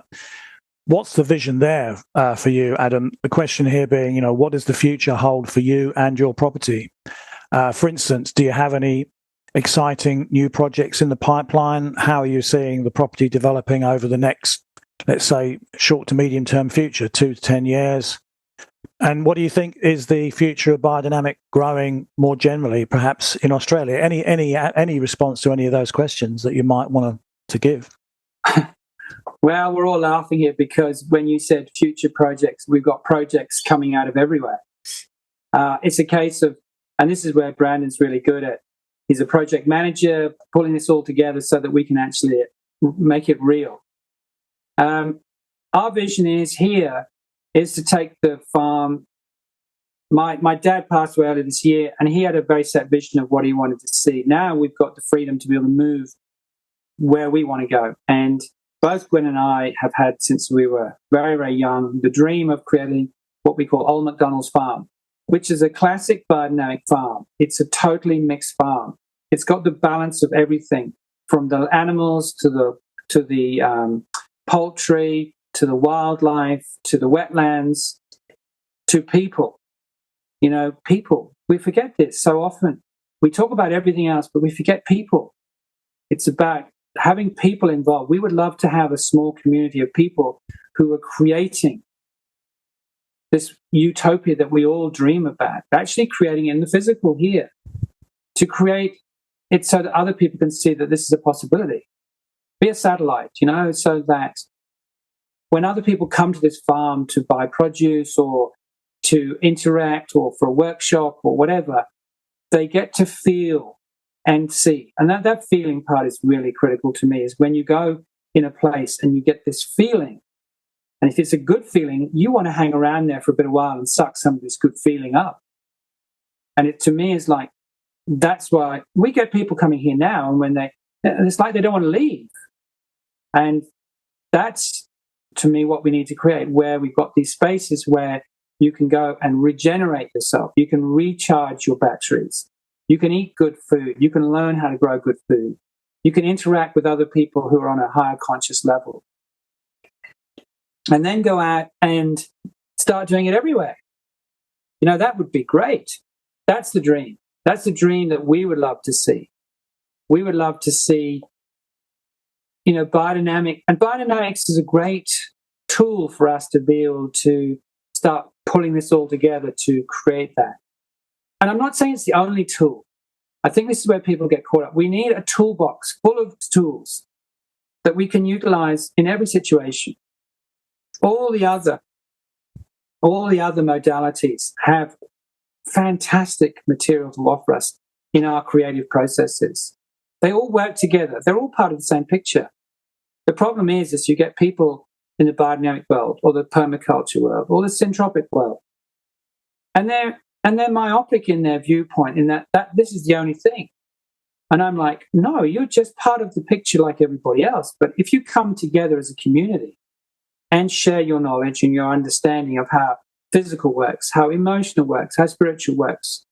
What's the vision there for you, Adam? The question here being, what does the future hold for you and your property? For instance, do you have any exciting new projects in the pipeline? How are you seeing the property developing over the next, let's say, short to medium term future, 2 to 10 years? And what do you think is the future of biodynamic growing more generally, perhaps in Australia? Any response to any of those questions that you might want to give? Well, we're all laughing here because when you said future projects, we've got projects coming out of everywhere. It's a case of, and this is where Brandon's really good at, he's a project manager, pulling this all together so that we can actually make it real. Our vision is to take the farm. My dad passed away earlier this year, and he had a very set vision of what he wanted to see. Now we've got the freedom to be able to move where we want to go. And both Gwen and I have had, since we were very, very young, the dream of creating what we call Old MacDonald's Farm, which is a classic biodynamic farm. It's a totally mixed farm. It's got the balance of everything, from the animals to the poultry, to the wildlife, to the wetlands, to people. People. We forget this so often. We talk about everything else, but we forget people. It's about having people involved. We would love to have a small community of people who are creating this utopia that we all dream about, actually creating it in the physical here, to create it so that other people can see that this is a possibility. Be a satellite, so that when other people come to this farm to buy produce or to interact or for a workshop or whatever, they get to feel and see. And that feeling part is really critical to me, is when you go in a place and you get this feeling. And if it's a good feeling, you want to hang around there for a bit of a while and suck some of this good feeling up. And it, to me, is like, that's why we get people coming here now, and when it's like they don't want to leave. And that's, to me, what we need to create, where we've got these spaces where you can go and regenerate yourself. You can recharge your batteries. You can eat good food. You can learn how to grow good food. You can interact with other people who are on a higher conscious level. And then go out and start doing it everywhere. That would be great. That's the dream. That's the dream that we would love to see. We would love to see, biodynamic. And biodynamics is a great tool for us to be able to start pulling this all together to create that. And I'm not saying it's the only tool. I think this is where people get caught up. We need a toolbox full of tools that we can utilize in every situation. All the other modalities have fantastic material to offer us in our creative processes. They all work together. They're all part of the same picture. The problem is you get people in the biodynamic world or the permaculture world or the syntropic world, and they're myopic in their viewpoint, in that this is the only thing. And I'm like, no, you're just part of the picture like everybody else. But if you come together as a community and share your knowledge and your understanding of how physical works, how emotional works, how spiritual works,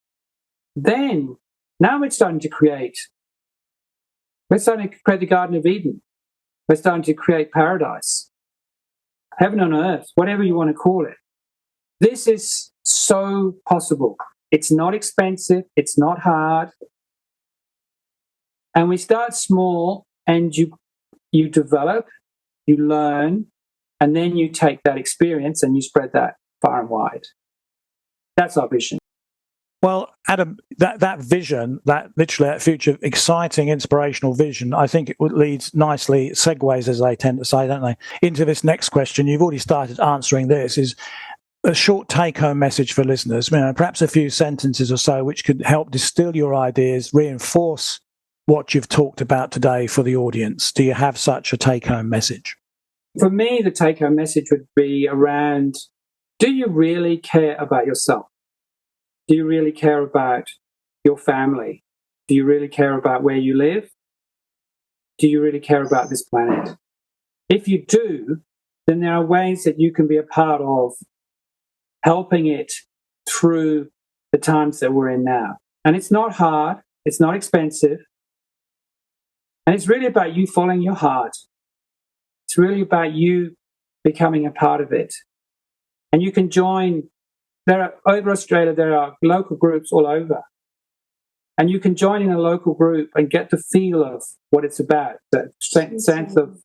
then now we're starting to create the Garden of Eden. We're starting to create paradise, heaven on earth, whatever you want to call it. This is so possible. It's not expensive. It's not hard. And we start small, and you develop, you learn, and then you take that experience and you spread that far and wide. That's our vision. Well, Adam, that vision, that future exciting, inspirational vision, I think it leads nicely, segues, as they tend to say, don't they, into this next question. You've already started answering this, is a short take-home message for listeners, perhaps a few sentences or so, which could help distill your ideas, reinforce what you've talked about today for the audience. Do you have such a take-home message? For me, the take-home message would be around, do you really care about yourself? Do you really care about your family? Do you really care about where you live? Do you really care about this planet? If you do, then there are ways that you can be a part of helping it through the times that we're in now. And it's not hard. It's not expensive. And it's really about you following your heart. It's really about you becoming a part of it. And you can join. Over Australia, there are local groups all over. And you can join in a local group and get the feel of what it's about, that sense of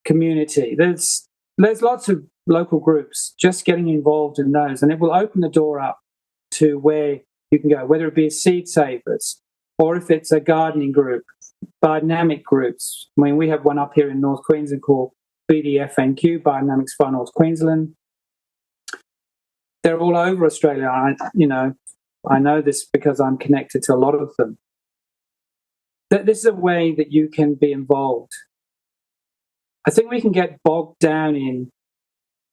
community. There's lots of local groups. Just getting involved in those, and it will open the door up to where you can go, whether it be a seed savers or if it's a gardening group, biodynamic groups. I mean, we have one up here in North Queensland called FNQ, Biodynamics for North Queensland. They're all over Australia. I know this because I'm connected to a lot of them. This is a way that you can be involved. I think we can get bogged down in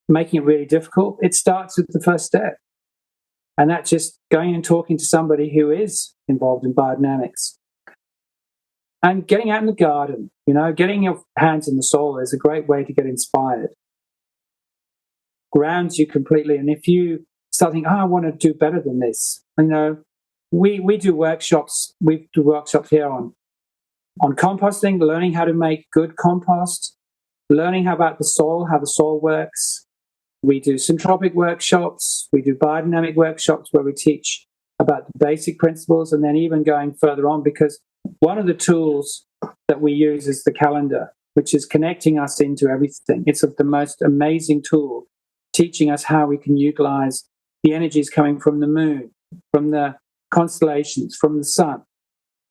making it really difficult. It starts with the first step. And that's just going and talking to somebody who is involved in biodynamics. And getting out in the garden, getting your hands in the soil is a great way to get inspired. Grounds you completely. And if you start thinking, I want to do better than this, we do workshops. We do workshops here on composting, learning how to make good compost, learning about the soil, how the soil works. We do syntropic workshops. We do biodynamic workshops where we teach about the basic principles, and then even going further on, because one of the tools that we use is the calendar, which is connecting us into everything. It's the most amazing tool, teaching us how we can utilize the energies coming from the moon, from the constellations, from the sun,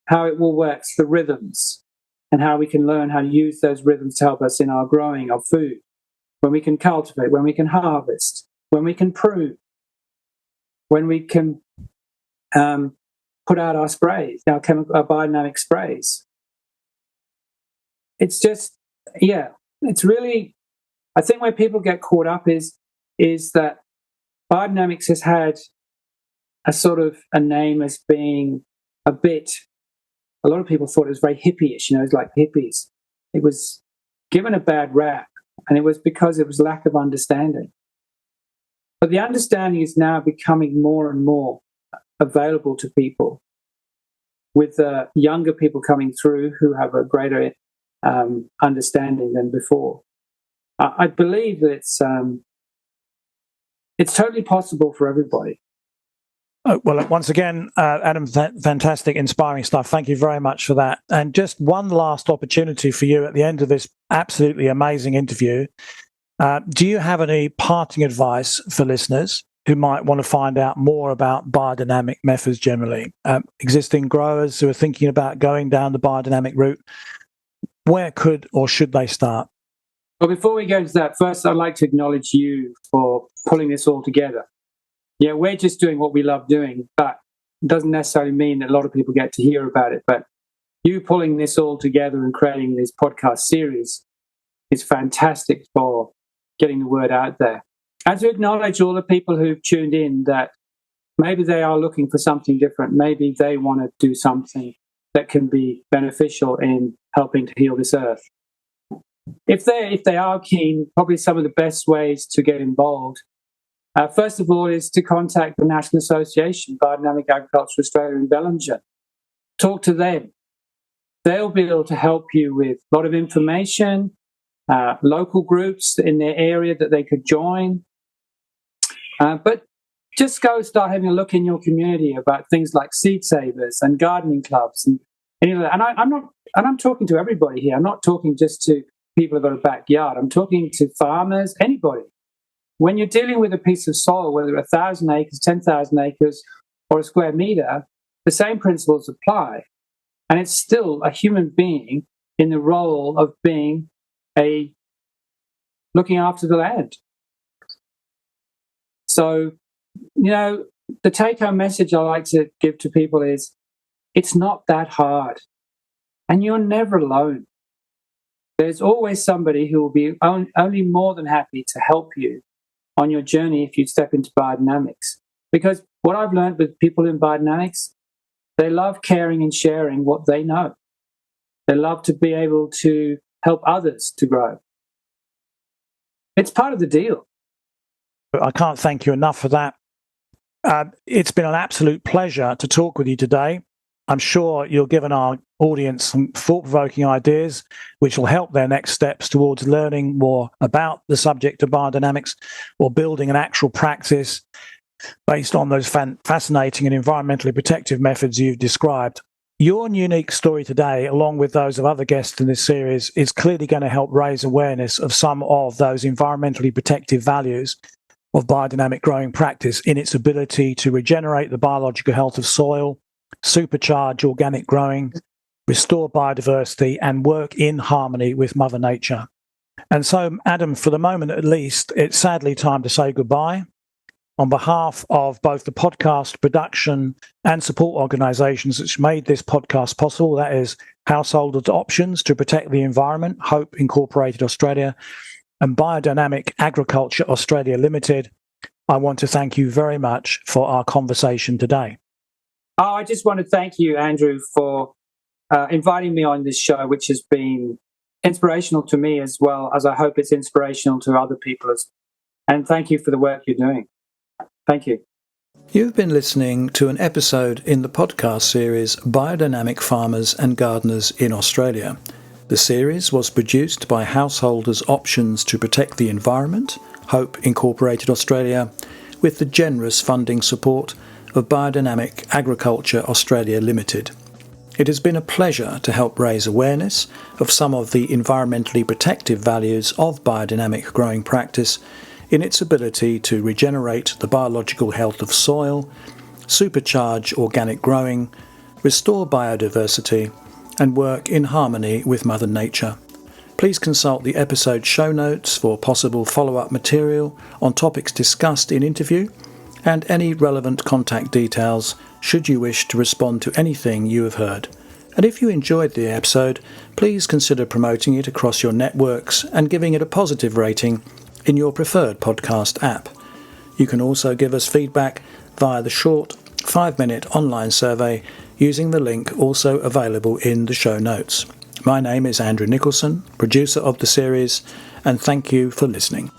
how it will work, the rhythms, and how we can learn how to use those rhythms to help us in our growing of food, when we can cultivate, when we can harvest, when we can prune, when we can put out our sprays, our biodynamic sprays. It's just, it's really, I think where people get caught up is that biodynamics has had a sort of a name as being a lot of people thought it was very hippie-ish, it's like hippies. It was given a bad rap, and it was because it was lack of understanding. But the understanding is now becoming more and more available to people, with younger people coming through who have a greater understanding than before. I believe that it's totally possible for everybody. Oh, well, once again, Adam, fantastic, inspiring stuff. Thank you very much for that. And just one last opportunity for you at the end of this absolutely amazing interview. Do you have any parting advice for listeners who might want to find out more about biodynamic methods generally? Existing growers who are thinking about going down the biodynamic route, where could or should they start? Well, before we go into that, first I'd like to acknowledge you for pulling this all together. Yeah, we're just doing what we love doing, but it doesn't necessarily mean that a lot of people get to hear about it. But you pulling this all together and creating this podcast series is fantastic for getting the word out there. And to acknowledge all the people who've tuned in, that maybe they are looking for something different. Maybe they want to do something that can be beneficial in helping to heal this earth. If they are keen, probably some of the best ways to get involved, first of all, is to contact the National Association, Biodynamic Agriculture Australia in Bellingen. Talk to them. They'll be able to help you with a lot of information, local groups in their area that they could join. But just go start having a look in your community about things like seed savers and gardening clubs and any of that. And I'm talking to everybody here. I'm not talking just to people who've got a backyard. I'm talking to farmers, anybody. When you're dealing with a piece of soil, whether 1,000 acres, 10,000 acres, or a square meter, the same principles apply. And it's still a human being in the role of being looking after the land. So, the take-home message I like to give to people is, it's not that hard. And you're never alone. There's always somebody who will be only more than happy to help you on your journey if you step into biodynamics. Because what I've learned with people in biodynamics, they love caring and sharing what they know. They love to be able to help others to grow. It's part of the deal. I can't thank you enough for that. It's been an absolute pleasure to talk with you today. I'm sure you've given our audience some thought-provoking ideas which will help their next steps towards learning more about the subject of biodynamics or building an actual practice based on those fascinating and environmentally protective methods you've described. Your unique story today, along with those of other guests in this series, is clearly going to help raise awareness of some of those environmentally protective values of biodynamic growing practice in its ability to regenerate the biological health of soil, supercharge organic growing, restore biodiversity, and work in harmony with Mother Nature. And so, Adam, for the moment at least, it's sadly time to say goodbye. On behalf of both the podcast production and support organisations which made this podcast possible, that is Householders Options to Protect the Environment, Hope Incorporated Australia, and Biodynamic Agriculture Australia Limited, I want to thank you very much for our conversation today. I just want to thank you, Andrew, for inviting me on this show, which has been inspirational to me as well as I hope it's inspirational to other people. And thank you for the work you're doing. Thank you. You've been listening to an episode in the podcast series Biodynamic Farmers and Gardeners in Australia. The series was produced by Householders Options to Protect the Environment, Hope Incorporated Australia, with the generous funding support of Biodynamic Agriculture Australia Limited. It has been a pleasure to help raise awareness of some of the environmentally protective values of biodynamic growing practice in its ability to regenerate the biological health of soil, supercharge organic growing, restore biodiversity, and work in harmony with Mother Nature. Please consult the episode show notes for possible follow-up material on topics discussed in interview and any relevant contact details should you wish to respond to anything you have heard. And if you enjoyed the episode, please consider promoting it across your networks and giving it a positive rating in your preferred podcast app. You can also give us feedback via the short 5-minute online survey using the link also available in the show notes. My name is Andrew Nicholson, producer of the series, and thank you for listening.